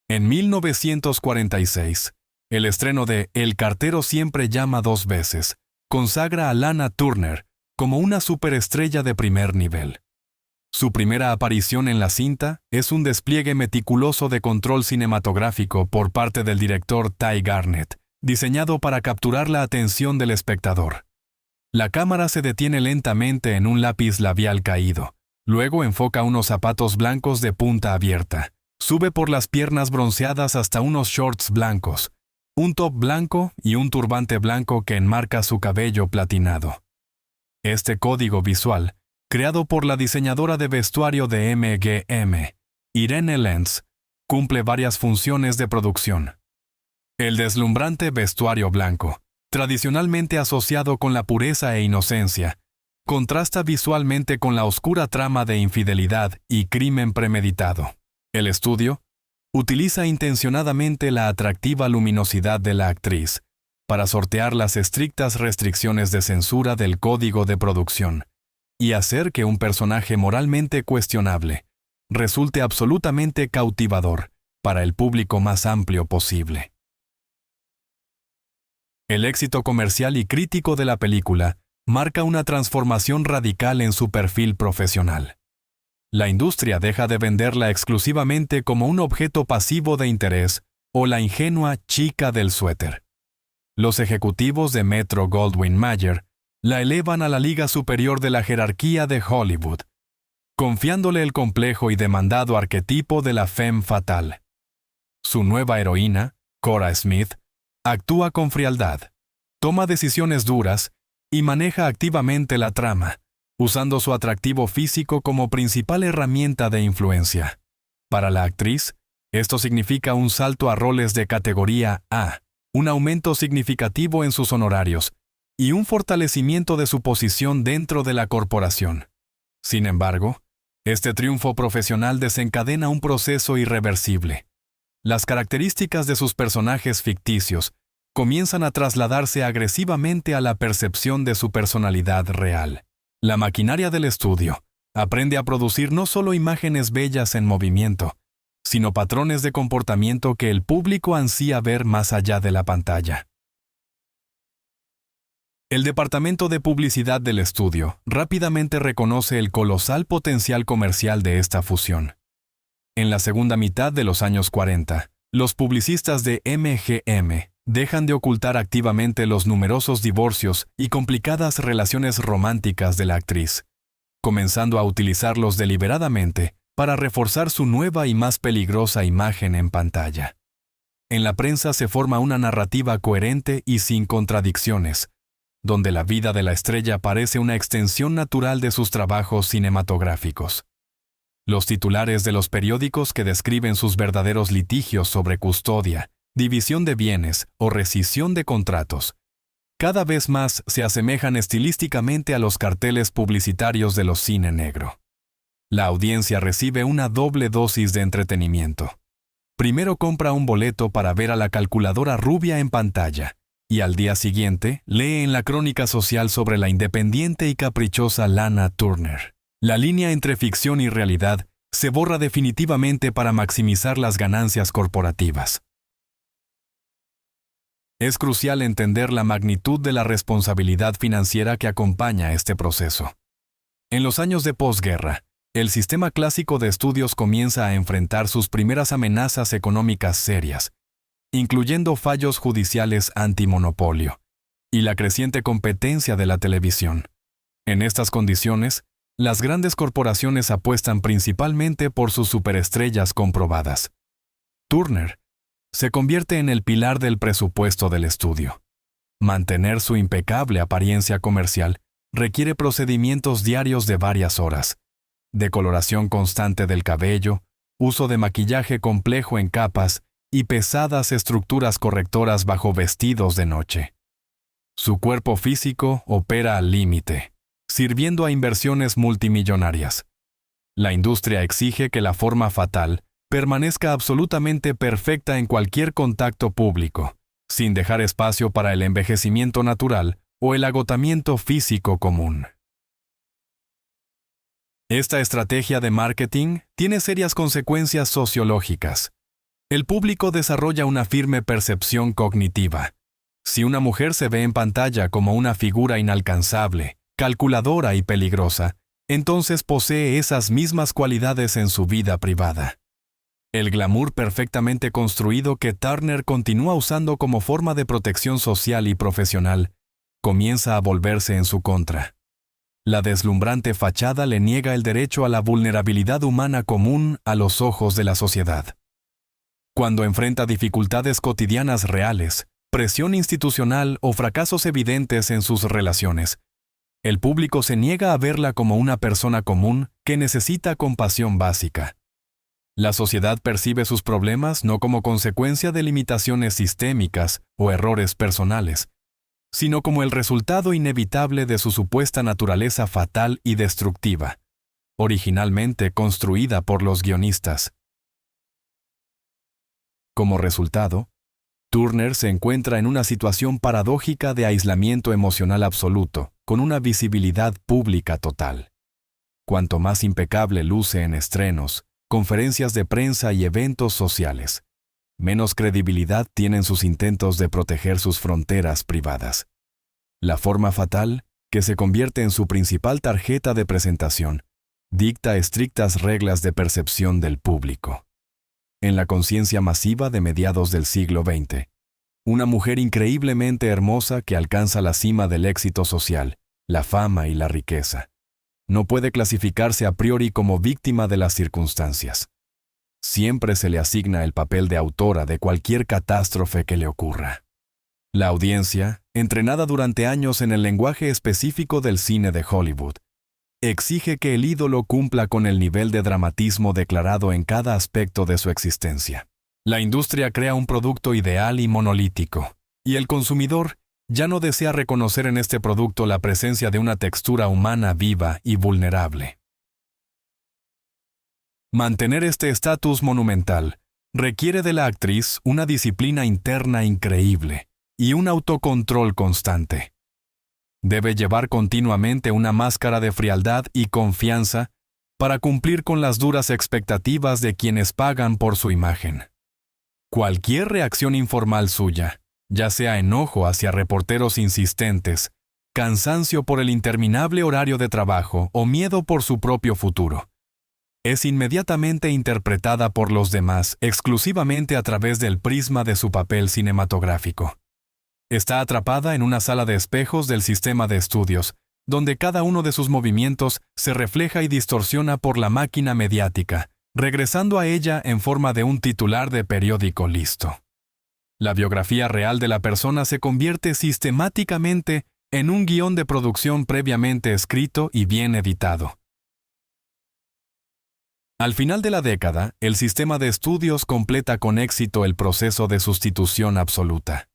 En 1946, el estreno de El cartero siempre llama dos veces consagra a Lana Turner como una superestrella de primer nivel. Su primera aparición en la cinta es un despliegue meticuloso de control cinematográfico por parte del director Ty Garnett, diseñado para capturar la atención del espectador. La cámara se detiene lentamente en un lápiz labial caído, luego enfoca unos zapatos blancos de punta abierta, sube por las piernas bronceadas hasta unos shorts blancos, un top blanco y un turbante blanco que enmarca su cabello platinado. Este código visual, creado por la diseñadora de vestuario de MGM, Irene Lenz, cumple varias funciones de producción. El deslumbrante vestuario blanco, tradicionalmente asociado con la pureza e inocencia, contrasta visualmente con la oscura trama de infidelidad y crimen premeditado. El estudio utiliza intencionadamente la atractiva luminosidad de la actriz para sortear las estrictas restricciones de censura del código de producción y hacer que un personaje moralmente cuestionable resulte absolutamente cautivador para el público más amplio posible. El éxito comercial y crítico de la película marca una transformación radical en su perfil profesional. La industria deja de venderla exclusivamente como un objeto pasivo de interés o la ingenua chica del suéter. Los ejecutivos de Metro-Goldwyn-Mayer la elevan a la liga superior de la jerarquía de Hollywood, confiándole el complejo y demandado arquetipo de la femme fatale. Su nueva heroína, Cora Smith, actúa con frialdad, toma decisiones duras y maneja activamente la trama, usando su atractivo físico como principal herramienta de influencia. Para la actriz, esto significa un salto a roles de categoría A, un aumento significativo en sus honorarios y un fortalecimiento de su posición dentro de la corporación. Sin embargo, este triunfo profesional desencadena un proceso irreversible. Las características de sus personajes ficticios comienzan a trasladarse agresivamente a la percepción de su personalidad real. La maquinaria del estudio aprende a producir no solo imágenes bellas en movimiento, sino patrones de comportamiento que el público ansía ver más allá de la pantalla. El departamento de publicidad del estudio rápidamente reconoce el colosal potencial comercial de esta fusión. En la segunda mitad de los años 40, los publicistas de MGM dejan de ocultar activamente los numerosos divorcios y complicadas relaciones románticas de la actriz, comenzando a utilizarlos deliberadamente para reforzar su nueva y más peligrosa imagen en pantalla. En la prensa se forma una narrativa coherente y sin contradicciones, donde la vida de la estrella parece una extensión natural de sus trabajos cinematográficos. Los titulares de los periódicos que describen sus verdaderos litigios sobre custodia, división de bienes o rescisión de contratos, cada vez más se asemejan estilísticamente a los carteles publicitarios de los cine negro. La audiencia recibe una doble dosis de entretenimiento. Primero compra un boleto para ver a la calculadora rubia en pantalla, y al día siguiente lee en la crónica social sobre la independiente y caprichosa Lana Turner. La línea entre ficción y realidad se borra definitivamente para maximizar las ganancias corporativas. Es crucial entender la magnitud de la responsabilidad financiera que acompaña este proceso. En los años de posguerra, el sistema clásico de estudios comienza a enfrentar sus primeras amenazas económicas serias, incluyendo fallos judiciales antimonopolio y la creciente competencia de la televisión. En estas condiciones, las grandes corporaciones apuestan principalmente por sus superestrellas comprobadas. Turner se convierte en el pilar del presupuesto del estudio. Mantener su impecable apariencia comercial requiere procedimientos diarios de varias horas, decoloración constante del cabello, uso de maquillaje complejo en capas y pesadas estructuras correctoras bajo vestidos de noche. Su cuerpo físico opera al límite, sirviendo a inversiones multimillonarias. La industria exige que la forma fatal permanezca absolutamente perfecta en cualquier contacto público, sin dejar espacio para el envejecimiento natural o el agotamiento físico común. Esta estrategia de marketing tiene serias consecuencias sociológicas. El público desarrolla una firme percepción cognitiva. Si una mujer se ve en pantalla como una figura inalcanzable, calculadora y peligrosa, entonces posee esas mismas cualidades en su vida privada. El glamour perfectamente construido que Turner continúa usando como forma de protección social y profesional comienza a volverse en su contra. La deslumbrante fachada le niega el derecho a la vulnerabilidad humana común a los ojos de la sociedad. Cuando enfrenta dificultades cotidianas reales, presión institucional o fracasos evidentes en sus relaciones, el público se niega a verla como una persona común que necesita compasión básica. La sociedad percibe sus problemas no como consecuencia de limitaciones sistémicas o errores personales, sino como el resultado inevitable de su supuesta naturaleza fatal y destructiva, originalmente construida por los guionistas. Como resultado, Turner se encuentra en una situación paradójica de aislamiento emocional absoluto, con una visibilidad pública total. Cuanto más impecable luce en estrenos, conferencias de prensa y eventos sociales, menos credibilidad tienen sus intentos de proteger sus fronteras privadas. La forma fatal, que se convierte en su principal tarjeta de presentación, dicta estrictas reglas de percepción del público. En la conciencia masiva de mediados del siglo XX, una mujer increíblemente hermosa que alcanza la cima del éxito social, la fama y la riqueza, no puede clasificarse a priori como víctima de las circunstancias. Siempre se le asigna el papel de autora de cualquier catástrofe que le ocurra. La audiencia, entrenada durante años en el lenguaje específico del cine de Hollywood, exige que el ídolo cumpla con el nivel de dramatismo declarado en cada aspecto de su existencia. La industria crea un producto ideal y monolítico, y el consumidor ya no desea reconocer en este producto la presencia de una textura humana viva y vulnerable. Mantener este estatus monumental requiere de la actriz una disciplina interna increíble y un autocontrol constante. Debe llevar continuamente una máscara de frialdad y confianza para cumplir con las duras expectativas de quienes pagan por su imagen. Cualquier reacción informal suya, ya sea enojo hacia reporteros insistentes, cansancio por el interminable horario de trabajo o miedo por su propio futuro, es inmediatamente interpretada por los demás exclusivamente a través del prisma de su papel cinematográfico. Está atrapada en una sala de espejos del sistema de estudios, donde cada uno de sus movimientos se refleja y distorsiona por la máquina mediática, regresando a ella en forma de un titular de periódico listo. La biografía real de la persona se convierte sistemáticamente en un guión de producción previamente escrito y bien editado. Al final de la década, el sistema de estudios completa con éxito el proceso de sustitución absoluta.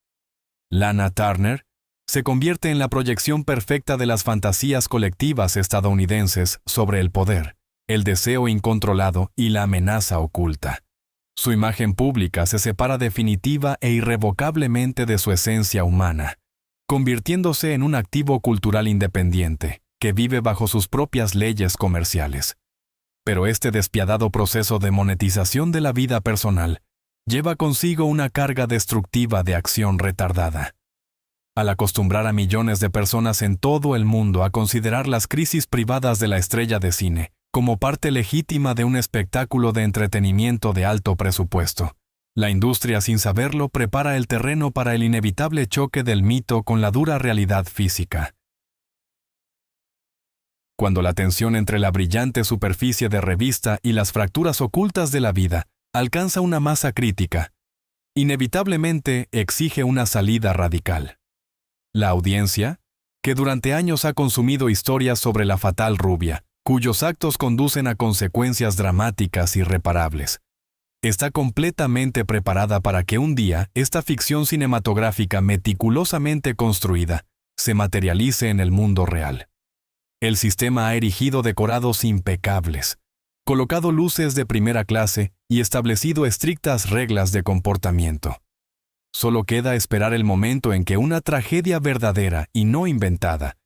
Lana Turner se convierte en la proyección perfecta de las fantasías colectivas estadounidenses sobre el poder, el deseo incontrolado y la amenaza oculta. Su imagen pública se separa definitiva e irrevocablemente de su esencia humana, convirtiéndose en un activo cultural independiente, que vive bajo sus propias leyes comerciales. Pero este despiadado proceso de monetización de la vida personal lleva consigo una carga destructiva de acción retardada. al acostumbrar a millones de personas en todo el mundo a considerar las crisis privadas de la estrella de cine como parte legítima de un espectáculo de entretenimiento de alto presupuesto. La industria, sin saberlo, prepara el terreno para el inevitable choque del mito con la dura realidad física. Cuando la tensión entre la brillante superficie de revista y las fracturas ocultas de la vida alcanza una masa crítica, inevitablemente exige una salida radical. La audiencia, que durante años ha consumido historias sobre la fatal rubia, cuyos actos conducen a consecuencias dramáticas irreparables, está completamente preparada para que un día esta ficción cinematográfica meticulosamente construida se materialice en el mundo real. El sistema ha erigido decorados impecables, colocado luces de primera clase y establecido estrictas reglas de comportamiento. Solo queda esperar el momento en que una tragedia verdadera y no inventada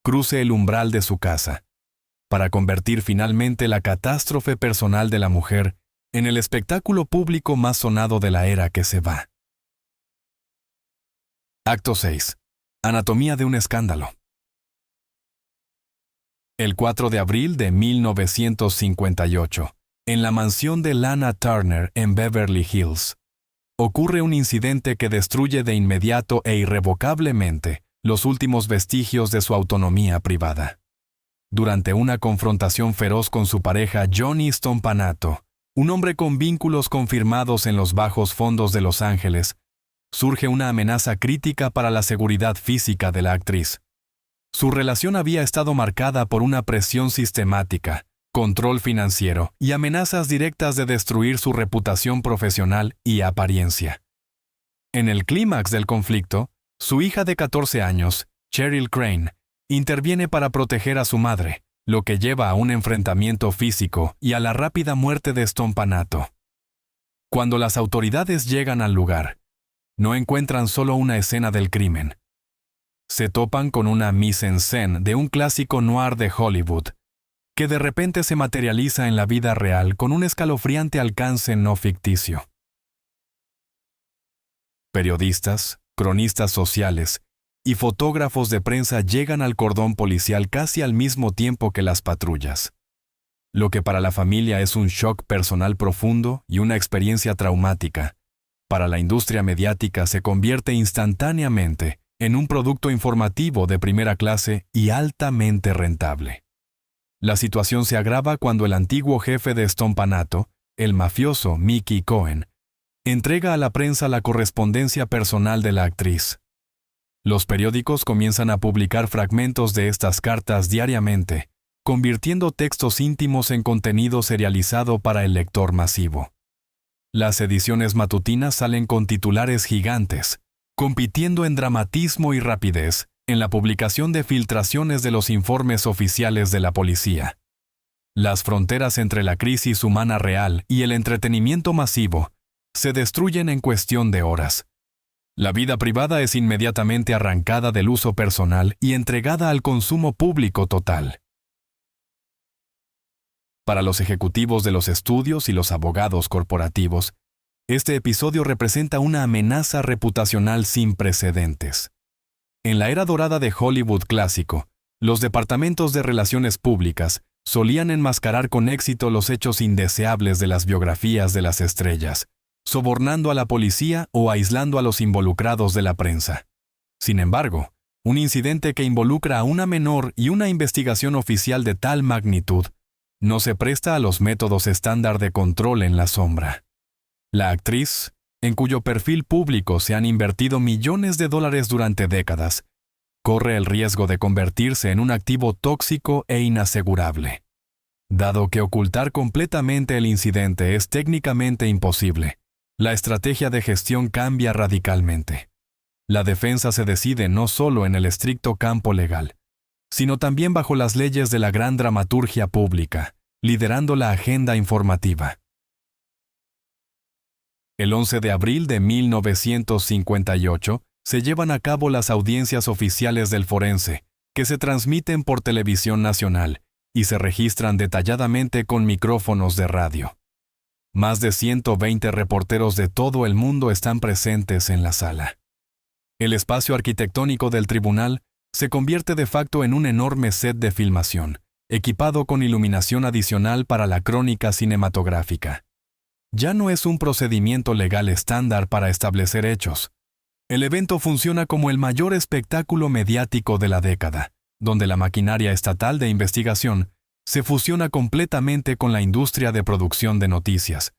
cruce el umbral de su casa, para convertir finalmente la catástrofe personal de la mujer en el espectáculo público más sonado de la era que se va. Acto 6. Anatomía de un escándalo. El 4 de abril de 1958, en la mansión de Lana Turner en Beverly Hills, ocurre un incidente que destruye de inmediato e irrevocablemente los últimos vestigios de su autonomía privada. Durante una confrontación feroz con su pareja Johnny Stompanato, un hombre con vínculos confirmados en los bajos fondos de Los Ángeles, surge una amenaza crítica para la seguridad física de la actriz. Su relación había estado marcada por una presión sistemática, control financiero y amenazas directas de destruir su reputación profesional y apariencia. En el clímax del conflicto, su hija de 14 años, Cheryl Crane, interviene para proteger a su madre, lo que lleva a un enfrentamiento físico y a la rápida muerte de Stompanato. Cuando las autoridades llegan al lugar, no encuentran solo una escena del crimen. Se topan con una mise en scène de un clásico noir de Hollywood, que de repente se materializa en la vida real con un escalofriante alcance no ficticio. Periodistas, cronistas sociales y fotógrafos de prensa llegan al cordón policial casi al mismo tiempo que las patrullas. Lo que para la familia es un shock personal profundo y una experiencia traumática, para la industria mediática se convierte instantáneamente en un producto informativo de primera clase y altamente rentable. La situación se agrava cuando el antiguo jefe de Stompanato, el mafioso Mickey Cohen, entrega a la prensa la correspondencia personal de la actriz. Los periódicos comienzan a publicar fragmentos de estas cartas diariamente, convirtiendo textos íntimos en contenido serializado para el lector masivo. Las ediciones matutinas salen con titulares gigantes, compitiendo en dramatismo y rapidez en la publicación de filtraciones de los informes oficiales de la policía. Las fronteras entre la crisis humana real y el entretenimiento masivo se destruyen en cuestión de horas. La vida privada es inmediatamente arrancada del uso personal y entregada al consumo público total. Para los ejecutivos de los estudios y los abogados corporativos, este episodio representa una amenaza reputacional sin precedentes. En la era dorada de Hollywood clásico, los departamentos de relaciones públicas solían enmascarar con éxito los hechos indeseables de las biografías de las estrellas, sobornando a la policía o aislando a los involucrados de la prensa. Sin embargo, un incidente que involucra a una menor y una investigación oficial de tal magnitud no se presta a los métodos estándar de control en la sombra. La actriz, en cuyo perfil público se han invertido millones de dólares durante décadas, corre el riesgo de convertirse en un activo tóxico e inasegurable. Dado que ocultar completamente el incidente es técnicamente imposible, la estrategia de gestión cambia radicalmente. La defensa se decide no solo en el estricto campo legal, sino también bajo las leyes de la gran dramaturgia pública, liderando la agenda informativa. El 11 de abril de 1958 se llevan a cabo las audiencias oficiales del forense, que se transmiten por televisión nacional y se registran detalladamente con micrófonos de radio. Más de 120 reporteros de todo el mundo están presentes en la sala. El espacio arquitectónico del tribunal se convierte de facto en un enorme set de filmación, equipado con iluminación adicional para la crónica cinematográfica. Ya no es un procedimiento legal estándar para establecer hechos. El evento funciona como el mayor espectáculo mediático de la década, donde la maquinaria estatal de investigación se fusiona completamente con la industria de producción de noticias,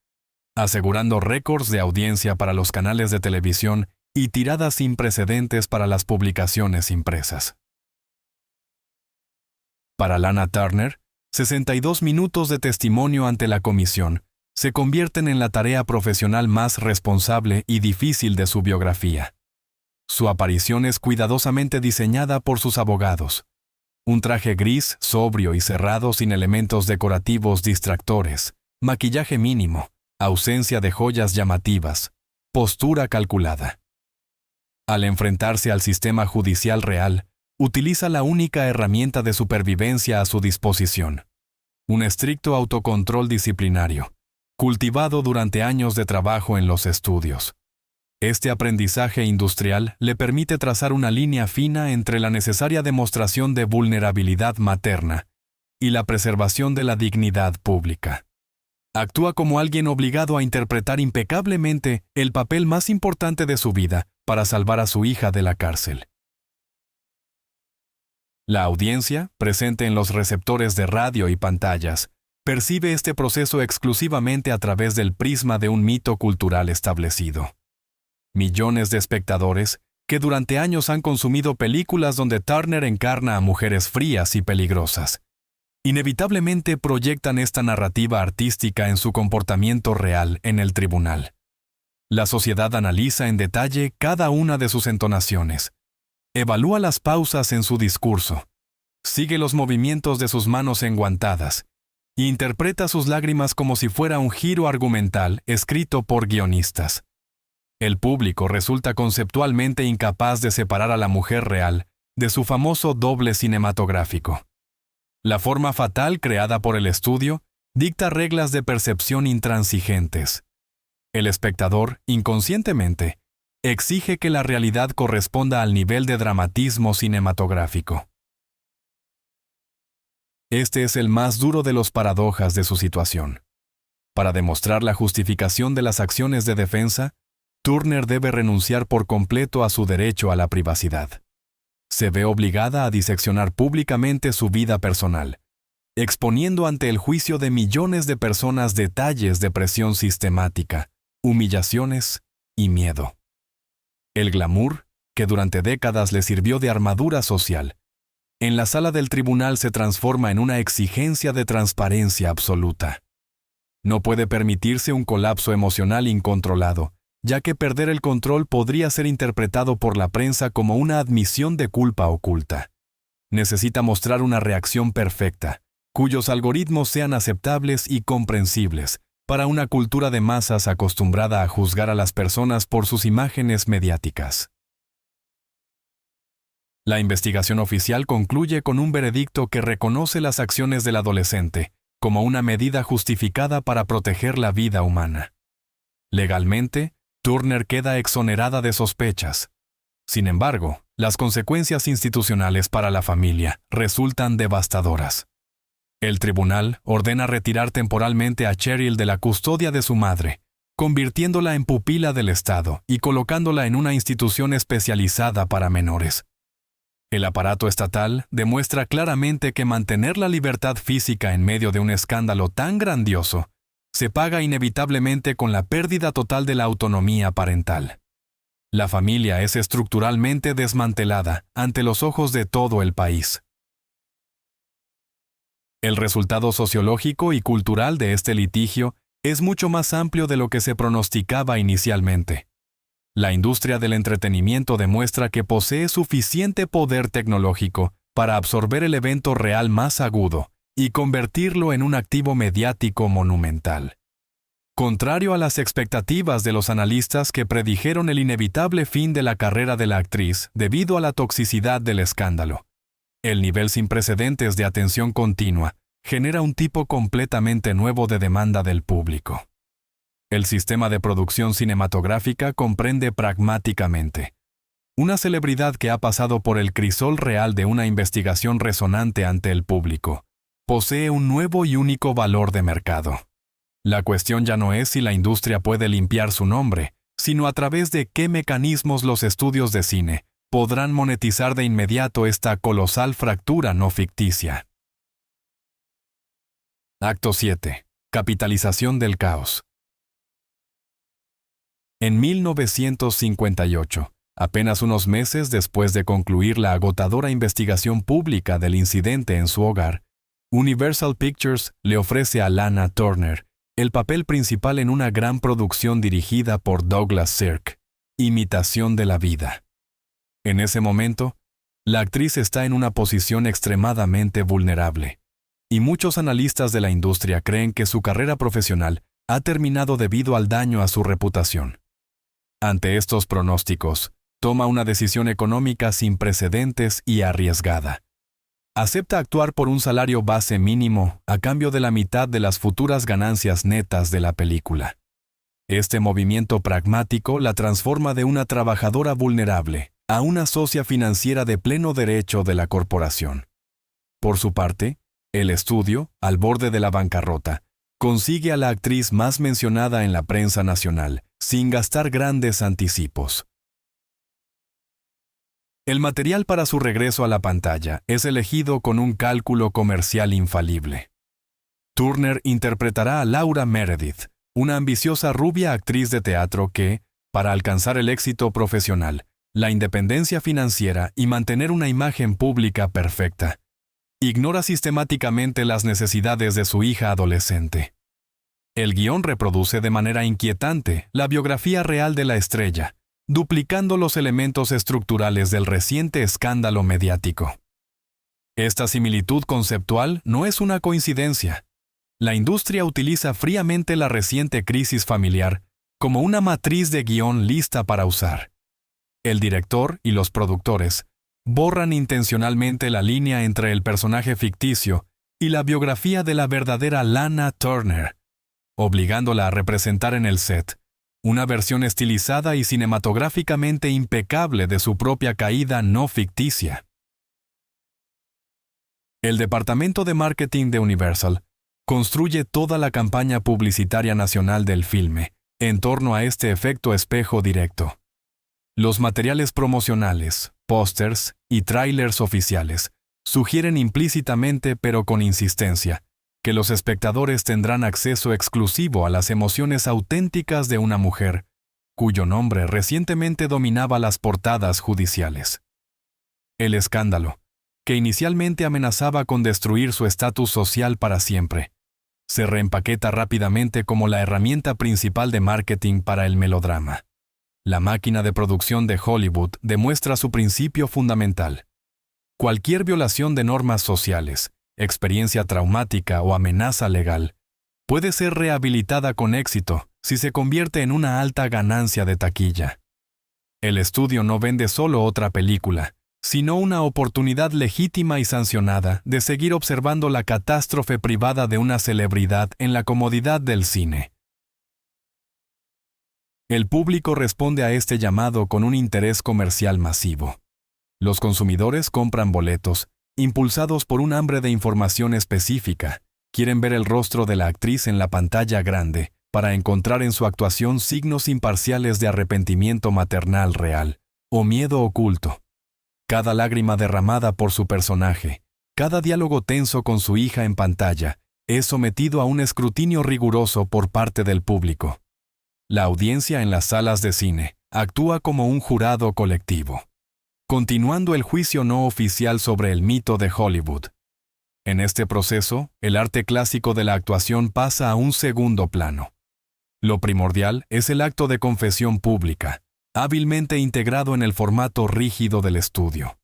asegurando récords de audiencia para los canales de televisión y tiradas sin precedentes para las publicaciones impresas. Para Lana Turner, 62 minutos de testimonio ante la comisión se convierten en la tarea profesional más responsable y difícil de su biografía. Su aparición es cuidadosamente diseñada por sus abogados. Un traje gris, sobrio y cerrado sin elementos decorativos distractores, maquillaje mínimo, ausencia de joyas llamativas, postura calculada. Al enfrentarse al sistema judicial real, utiliza la única herramienta de supervivencia a su disposición: un estricto autocontrol disciplinario, cultivado durante años de trabajo en los estudios. Este aprendizaje industrial le permite trazar una línea fina entre la necesaria demostración de vulnerabilidad materna y la preservación de la dignidad pública. Actúa como alguien obligado a interpretar impecablemente el papel más importante de su vida para salvar a su hija de la cárcel. La audiencia, presente en los receptores de radio y pantallas, percibe este proceso exclusivamente a través del prisma de un mito cultural establecido. Millones de espectadores, que durante años han consumido películas donde Turner encarna a mujeres frías y peligrosas, inevitablemente proyectan esta narrativa artística en su comportamiento real en el tribunal. La sociedad analiza en detalle cada una de sus entonaciones, evalúa las pausas en su discurso, sigue los movimientos de sus manos enguantadas e interpreta sus lágrimas como si fuera un giro argumental escrito por guionistas. El público resulta conceptualmente incapaz de separar a la mujer real de su famoso doble cinematográfico. La forma fatal creada por el estudio dicta reglas de percepción intransigentes. El espectador, inconscientemente, exige que la realidad corresponda al nivel de dramatismo cinematográfico. Este es el más duro de los paradojas de su situación. Para demostrar la justificación de las acciones de defensa, Turner debe renunciar por completo a su derecho a la privacidad. Se ve obligada a diseccionar públicamente su vida personal, exponiendo ante el juicio de millones de personas detalles de presión sistemática, humillaciones y miedo. El glamour, que durante décadas le sirvió de armadura social, en la sala del tribunal se transforma en una exigencia de transparencia absoluta. No puede permitirse un colapso emocional incontrolado, ya que perder el control podría ser interpretado por la prensa como una admisión de culpa oculta. Necesita mostrar una reacción perfecta, cuyos algoritmos sean aceptables y comprensibles para una cultura de masas acostumbrada a juzgar a las personas por sus imágenes mediáticas. La investigación oficial concluye con un veredicto que reconoce las acciones del adolescente como una medida justificada para proteger la vida humana. Legalmente, Turner queda exonerada de sospechas. Sin embargo, las consecuencias institucionales para la familia resultan devastadoras. El tribunal ordena retirar temporalmente a Cheryl de la custodia de su madre, convirtiéndola en pupila del Estado y colocándola en una institución especializada para menores. El aparato estatal demuestra claramente que mantener la libertad física en medio de un escándalo tan grandioso se paga inevitablemente con la pérdida total de la autonomía parental. La familia es estructuralmente desmantelada ante los ojos de todo el país. El resultado sociológico y cultural de este litigio es mucho más amplio de lo que se pronosticaba inicialmente. La industria del entretenimiento demuestra que posee suficiente poder tecnológico para absorber el evento real más agudo y convertirlo en un activo mediático monumental. Contrario a las expectativas de los analistas que predijeron el inevitable fin de la carrera de la actriz debido a la toxicidad del escándalo, el nivel sin precedentes de atención continua genera un tipo completamente nuevo de demanda del público. El sistema de producción cinematográfica comprende pragmáticamente: una celebridad que ha pasado por el crisol real de una investigación resonante ante el público. Posee un nuevo y único valor de mercado. La cuestión ya no es si la industria puede limpiar su nombre, sino a través de qué mecanismos los estudios de cine podrán monetizar de inmediato esta colosal fractura no ficticia. Acto 7. Capitalización del caos. En 1958, apenas unos meses después de concluir la agotadora investigación pública del incidente en su hogar, Universal Pictures le ofrece a Lana Turner el papel principal en una gran producción dirigida por Douglas Sirk, Imitación de la vida. En ese momento, la actriz está en una posición extremadamente vulnerable, y muchos analistas de la industria creen que su carrera profesional ha terminado debido al daño a su reputación. Ante estos pronósticos, toma una decisión económica sin precedentes y arriesgada. Acepta actuar por un salario base mínimo a cambio de la mitad de las futuras ganancias netas de la película. Este movimiento pragmático la transforma de una trabajadora vulnerable a una socia financiera de pleno derecho de la corporación. Por su parte, el estudio, al borde de la bancarrota, consigue a la actriz más mencionada en la prensa nacional, sin gastar grandes anticipos. El material para su regreso a la pantalla es elegido con un cálculo comercial infalible. Turner interpretará a Laura Meredith, una ambiciosa rubia actriz de teatro que, para alcanzar el éxito profesional, la independencia financiera y mantener una imagen pública perfecta, ignora sistemáticamente las necesidades de su hija adolescente. El guión reproduce de manera inquietante la biografía real de la estrella, duplicando los elementos estructurales del reciente escándalo mediático. Esta similitud conceptual no es una coincidencia. La industria utiliza fríamente la reciente crisis familiar como una matriz de guión lista para usar. El director y los productores borran intencionalmente la línea entre el personaje ficticio y la biografía de la verdadera Lana Turner, obligándola a representar en el set una versión estilizada y cinematográficamente impecable de su propia caída no ficticia. El departamento de marketing de Universal construye toda la campaña publicitaria nacional del filme en torno a este efecto espejo directo. Los materiales promocionales, pósters y tráilers oficiales sugieren implícitamente pero con insistencia que los espectadores tendrán acceso exclusivo a las emociones auténticas de una mujer, cuyo nombre recientemente dominaba las portadas judiciales. El escándalo, que inicialmente amenazaba con destruir su estatus social para siempre, se reempaqueta rápidamente como la herramienta principal de marketing para el melodrama. La máquina de producción de Hollywood demuestra su principio fundamental. Cualquier violación de normas sociales, experiencia traumática o amenaza legal, puede ser rehabilitada con éxito si se convierte en una alta ganancia de taquilla. El estudio no vende solo otra película, sino una oportunidad legítima y sancionada de seguir observando la catástrofe privada de una celebridad en la comodidad del cine. El público responde a este llamado con un interés comercial masivo. Los consumidores compran boletos, impulsados por un hambre de información específica, quieren ver el rostro de la actriz en la pantalla grande para encontrar en su actuación signos imparciales de arrepentimiento maternal real o miedo oculto. Cada lágrima derramada por su personaje, cada diálogo tenso con su hija en pantalla, es sometido a un escrutinio riguroso por parte del público. La audiencia en las salas de cine actúa como un jurado colectivo, continuando el juicio no oficial sobre el mito de Hollywood. En este proceso, el arte clásico de la actuación pasa a un segundo plano. Lo primordial es el acto de confesión pública, hábilmente integrado en el formato rígido del estudio.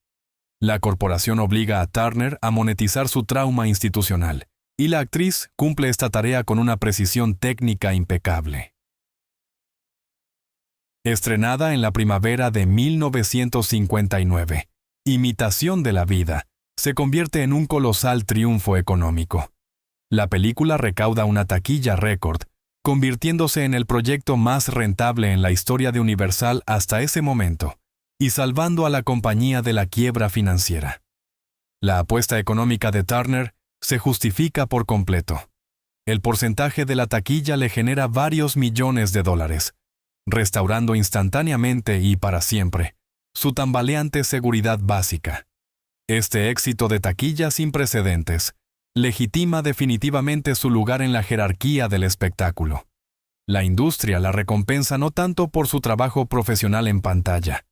La corporación obliga a Turner a monetizar su trauma institucional, y la actriz cumple esta tarea con una precisión técnica impecable. Estrenada en la primavera de 1959, Imitación de la vida se convierte en un colosal triunfo económico. La película recauda una taquilla récord, convirtiéndose en el proyecto más rentable en la historia de Universal hasta ese momento, y salvando a la compañía de la quiebra financiera. La apuesta económica de Turner se justifica por completo. El porcentaje de la taquilla le genera varios millones de dólares, restaurando instantáneamente y para siempre su tambaleante seguridad básica. Este éxito de taquilla sin precedentes legitima definitivamente su lugar en la jerarquía del espectáculo. La industria la recompensa no tanto por su trabajo profesional en pantalla,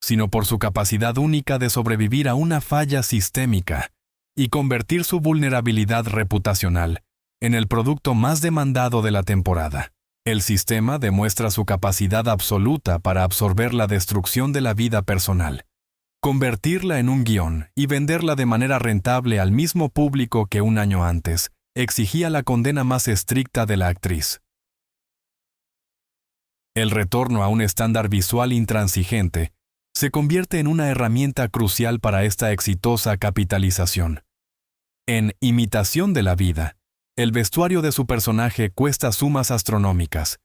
sino por su capacidad única de sobrevivir a una falla sistémica y convertir su vulnerabilidad reputacional en el producto más demandado de la temporada. El sistema demuestra su capacidad absoluta para absorber la destrucción de la vida personal, convertirla en un guión y venderla de manera rentable al mismo público que un año antes exigía la condena más estricta de la actriz. El retorno a un estándar visual intransigente se convierte en una herramienta crucial para esta exitosa capitalización. En Imitación de la vida, el vestuario de su personaje cuesta sumas astronómicas,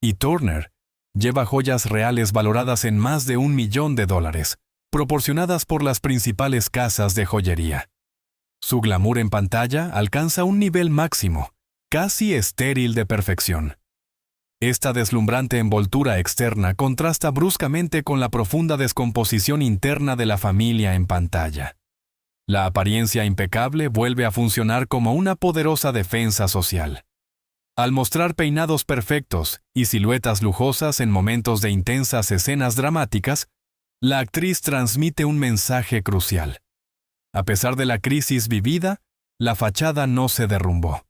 y Turner lleva joyas reales valoradas en más de $1 millón, proporcionadas por las principales casas de joyería. Su glamour en pantalla alcanza un nivel máximo, casi estéril de perfección. Esta deslumbrante envoltura externa contrasta bruscamente con la profunda descomposición interna de la familia en pantalla. La apariencia impecable vuelve a funcionar como una poderosa defensa social. Al mostrar peinados perfectos y siluetas lujosas en momentos de intensas escenas dramáticas, la actriz transmite un mensaje crucial. A pesar de la crisis vivida, la fachada no se derrumbó.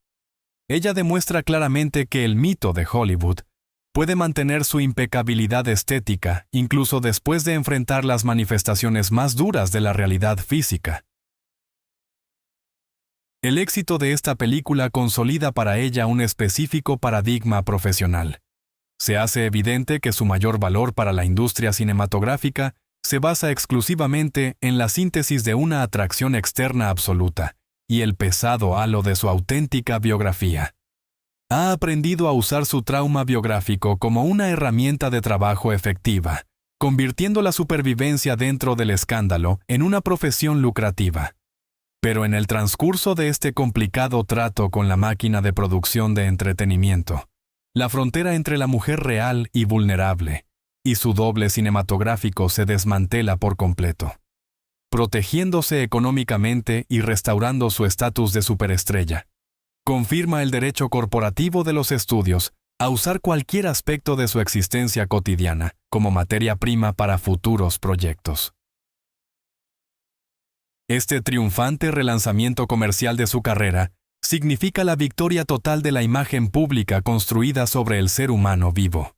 Ella demuestra claramente que el mito de Hollywood puede mantener su impecabilidad estética incluso después de enfrentar las manifestaciones más duras de la realidad física. El éxito de esta película consolida para ella un específico paradigma profesional. Se hace evidente que su mayor valor para la industria cinematográfica se basa exclusivamente en la síntesis de una atracción externa absoluta y el pesado halo de su auténtica biografía. Ha aprendido a usar su trauma biográfico como una herramienta de trabajo efectiva, convirtiendo la supervivencia dentro del escándalo en una profesión lucrativa. Pero en el transcurso de este complicado trato con la máquina de producción de entretenimiento, la frontera entre la mujer real y vulnerable y su doble cinematográfico se desmantela por completo. Protegiéndose económicamente y restaurando su estatus de superestrella, confirma el derecho corporativo de los estudios a usar cualquier aspecto de su existencia cotidiana como materia prima para futuros proyectos. Este triunfante relanzamiento comercial de su carrera significa la victoria total de la imagen pública construida sobre el ser humano vivo.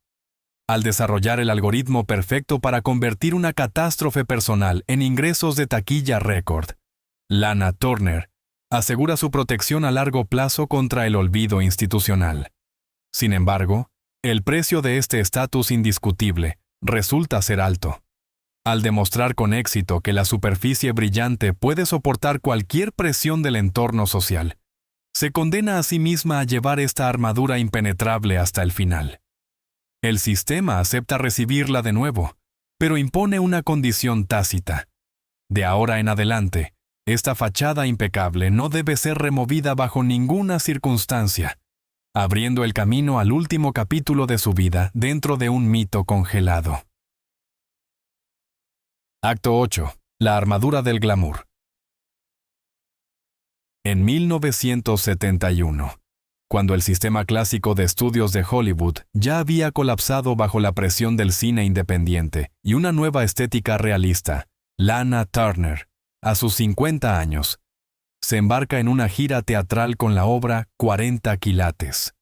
Al desarrollar el algoritmo perfecto para convertir una catástrofe personal en ingresos de taquilla récord, Lana Turner asegura su protección a largo plazo contra el olvido institucional. Sin embargo, el precio de este estatus indiscutible resulta ser alto. Al demostrar con éxito que la superficie brillante puede soportar cualquier presión del entorno social, se condena a sí misma a llevar esta armadura impenetrable hasta el final. El sistema acepta recibirla de nuevo, pero impone una condición tácita. De ahora en adelante, esta fachada impecable no debe ser removida bajo ninguna circunstancia, abriendo el camino al último capítulo de su vida dentro de un mito congelado. Acto 8. La armadura del glamour. En 1971, cuando el sistema clásico de estudios de Hollywood ya había colapsado bajo la presión del cine independiente y una nueva estética realista, Lana Turner, a sus 50 años, se embarca en una gira teatral con la obra 40 quilates.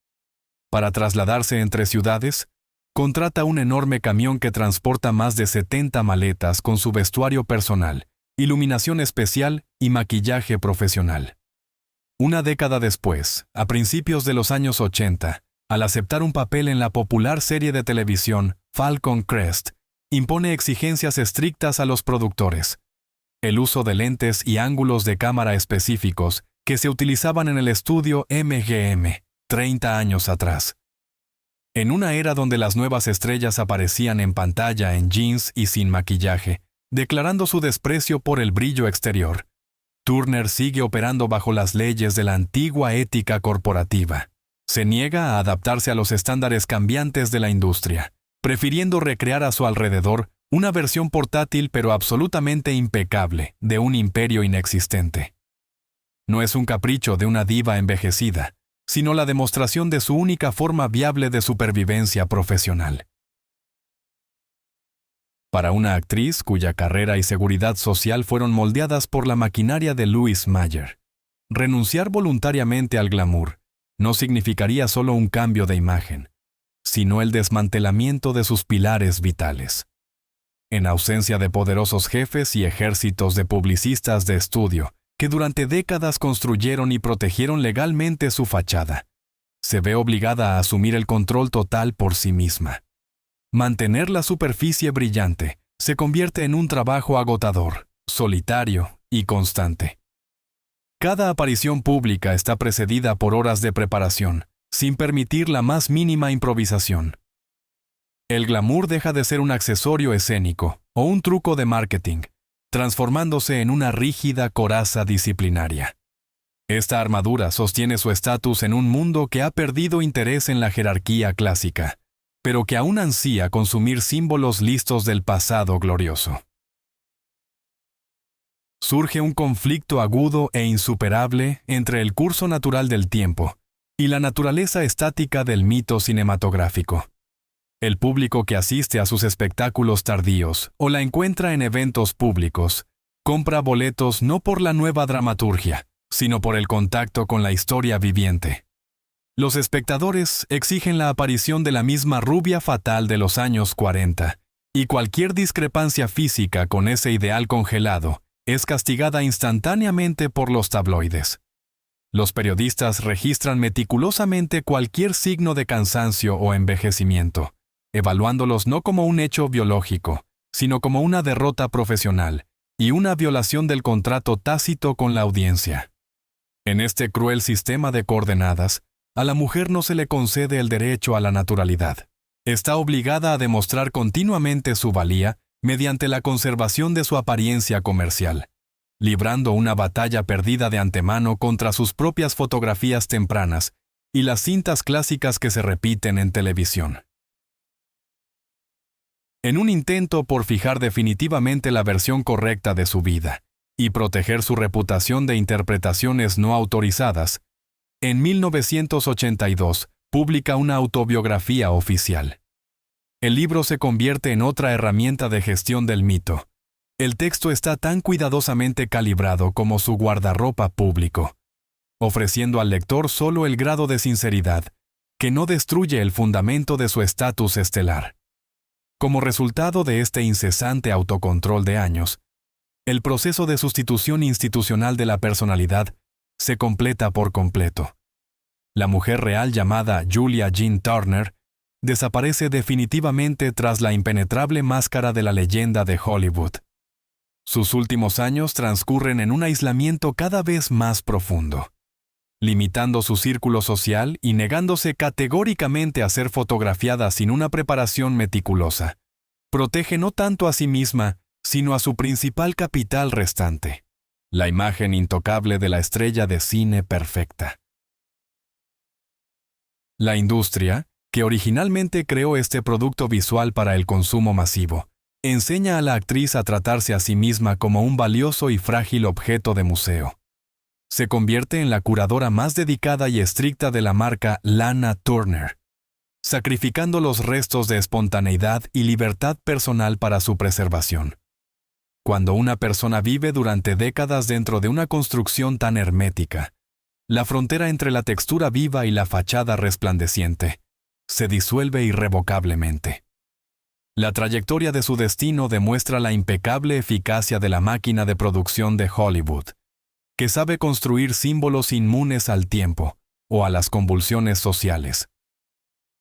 Para trasladarse entre ciudades, contrata un enorme camión que transporta más de 70 maletas con su vestuario personal, iluminación especial y maquillaje profesional. Una década después, a principios de los años 80, al aceptar un papel en la popular serie de televisión Falcon Crest, impone exigencias estrictas a los productores. El uso de lentes y ángulos de cámara específicos que se utilizaban en el estudio MGM 30 años atrás. En una era donde las nuevas estrellas aparecían en pantalla en jeans y sin maquillaje, declarando su desprecio por el brillo exterior, Turner sigue operando bajo las leyes de la antigua ética corporativa. Se niega a adaptarse a los estándares cambiantes de la industria, prefiriendo recrear a su alrededor una versión portátil pero absolutamente impecable de un imperio inexistente. No es un capricho de una diva envejecida, sino la demostración de su única forma viable de supervivencia profesional. Para una actriz cuya carrera y seguridad social fueron moldeadas por la maquinaria de Louise Mayer, renunciar voluntariamente al glamour no significaría solo un cambio de imagen, sino el desmantelamiento de sus pilares vitales. En ausencia de poderosos jefes y ejércitos de publicistas de estudio que durante décadas construyeron y protegieron legalmente su fachada, se ve obligada a asumir el control total por sí misma. Mantener la superficie brillante se convierte en un trabajo agotador, solitario y constante. Cada aparición pública está precedida por horas de preparación, sin permitir la más mínima improvisación. El glamour deja de ser un accesorio escénico o un truco de marketing, transformándose en una rígida coraza disciplinaria. Esta armadura sostiene su estatus en un mundo que ha perdido interés en la jerarquía clásica, pero que aún ansía consumir símbolos listos del pasado glorioso. Surge un conflicto agudo e insuperable entre el curso natural del tiempo y la naturaleza estática del mito cinematográfico. El público que asiste a sus espectáculos tardíos o la encuentra en eventos públicos, compra boletos no por la nueva dramaturgia, sino por el contacto con la historia viviente. Los espectadores exigen la aparición de la misma rubia fatal de los años 40, y cualquier discrepancia física con ese ideal congelado es castigada instantáneamente por los tabloides. Los periodistas registran meticulosamente cualquier signo de cansancio o envejecimiento, evaluándolos no como un hecho biológico, sino como una derrota profesional y una violación del contrato tácito con la audiencia. En este cruel sistema de coordenadas, a la mujer no se le concede el derecho a la naturalidad. Está obligada a demostrar continuamente su valía mediante la conservación de su apariencia comercial, librando una batalla perdida de antemano contra sus propias fotografías tempranas y las cintas clásicas que se repiten en televisión. En un intento por fijar definitivamente la versión correcta de su vida y proteger su reputación de interpretaciones no autorizadas, en 1982 publica una autobiografía oficial. El libro se convierte en otra herramienta de gestión del mito. El texto está tan cuidadosamente calibrado como su guardarropa público, ofreciendo al lector solo el grado de sinceridad que no destruye el fundamento de su estatus estelar. Como resultado de este incesante autocontrol de años, el proceso de sustitución institucional de la personalidad se completa por completo. La mujer real llamada Julia Jean Turner desaparece definitivamente tras la impenetrable máscara de la leyenda de Hollywood. Sus últimos años transcurren en un aislamiento cada vez más profundo, limitando su círculo social y negándose categóricamente a ser fotografiada sin una preparación meticulosa. Protege no tanto a sí misma, sino a su principal capital restante, la imagen intocable de la estrella de cine perfecta. La industria, que originalmente creó este producto visual para el consumo masivo, enseña a la actriz a tratarse a sí misma como un valioso y frágil objeto de museo. Se convierte en la curadora más dedicada y estricta de la marca Lana Turner, sacrificando los restos de espontaneidad y libertad personal para su preservación. Cuando una persona vive durante décadas dentro de una construcción tan hermética, la frontera entre la textura viva y la fachada resplandeciente se disuelve irrevocablemente. La trayectoria de su destino demuestra la impecable eficacia de la máquina de producción de Hollywood, que sabe construir símbolos inmunes al tiempo o a las convulsiones sociales.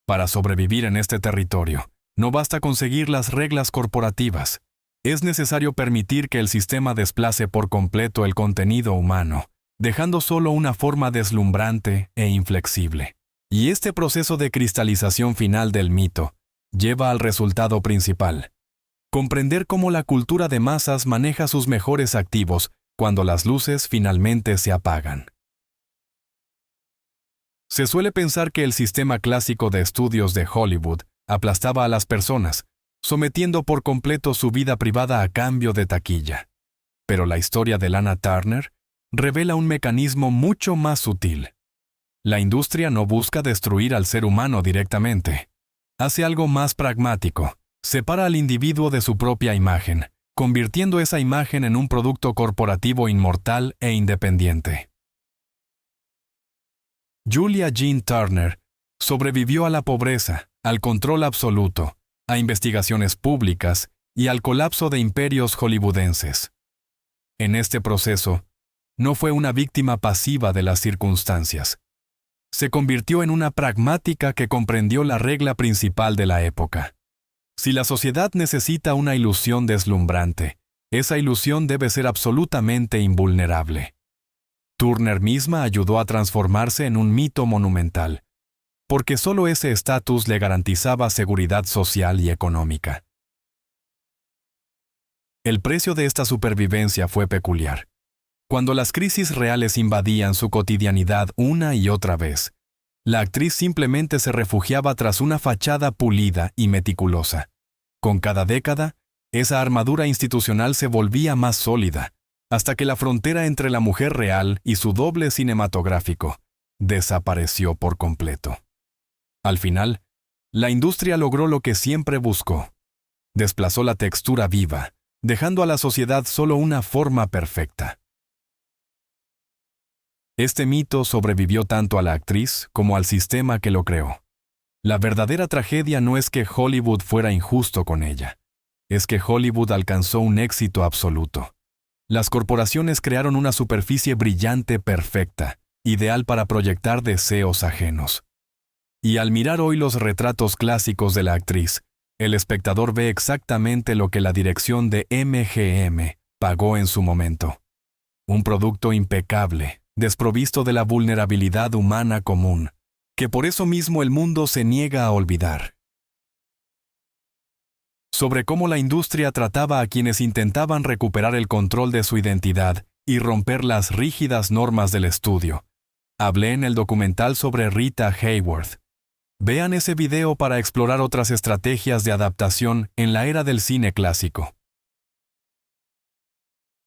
Para sobrevivir en este territorio, no basta conseguir las reglas corporativas. Es necesario permitir que el sistema desplace por completo el contenido humano, dejando solo una forma deslumbrante e inflexible. Y este proceso de cristalización final del mito lleva al resultado principal: comprender cómo la cultura de masas maneja sus mejores activos cuando las luces finalmente se apagan. Se suele pensar que el sistema clásico de estudios de Hollywood aplastaba a las personas, sometiendo por completo su vida privada a cambio de taquilla. Pero la historia de Lana Turner revela un mecanismo mucho más sutil. La industria no busca destruir al ser humano directamente. Hace algo más pragmático: separa al individuo de su propia imagen, convirtiendo esa imagen en un producto corporativo inmortal e independiente. Julia Jean Turner sobrevivió a la pobreza, al control absoluto, a investigaciones públicas y al colapso de imperios hollywoodenses. En este proceso, no fue una víctima pasiva de las circunstancias. Se convirtió en una pragmática que comprendió la regla principal de la época. Si la sociedad necesita una ilusión deslumbrante, esa ilusión debe ser absolutamente invulnerable. Turner misma ayudó a transformarse en un mito monumental, porque solo ese estatus le garantizaba seguridad social y económica. El precio de esta supervivencia fue peculiar. Cuando las crisis reales invadían su cotidianidad una y otra vez, la actriz simplemente se refugiaba tras una fachada pulida y meticulosa. Con cada década, esa armadura institucional se volvía más sólida, hasta que la frontera entre la mujer real y su doble cinematográfico desapareció por completo. Al final, la industria logró lo que siempre buscó: desplazó la textura viva, dejando a la sociedad solo una forma perfecta. Este mito sobrevivió tanto a la actriz como al sistema que lo creó. La verdadera tragedia no es que Hollywood fuera injusto con ella, es que Hollywood alcanzó un éxito absoluto. Las corporaciones crearon una superficie brillante perfecta, ideal para proyectar deseos ajenos. Y al mirar hoy los retratos clásicos de la actriz, el espectador ve exactamente lo que la dirección de MGM pagó en su momento. Un producto impecable, desprovisto de la vulnerabilidad humana común, que por eso mismo el mundo se niega a olvidar. Sobre cómo la industria trataba a quienes intentaban recuperar el control de su identidad y romper las rígidas normas del estudio, hablé en el documental sobre Rita Hayworth. Vean ese video para explorar otras estrategias de adaptación en la era del cine clásico.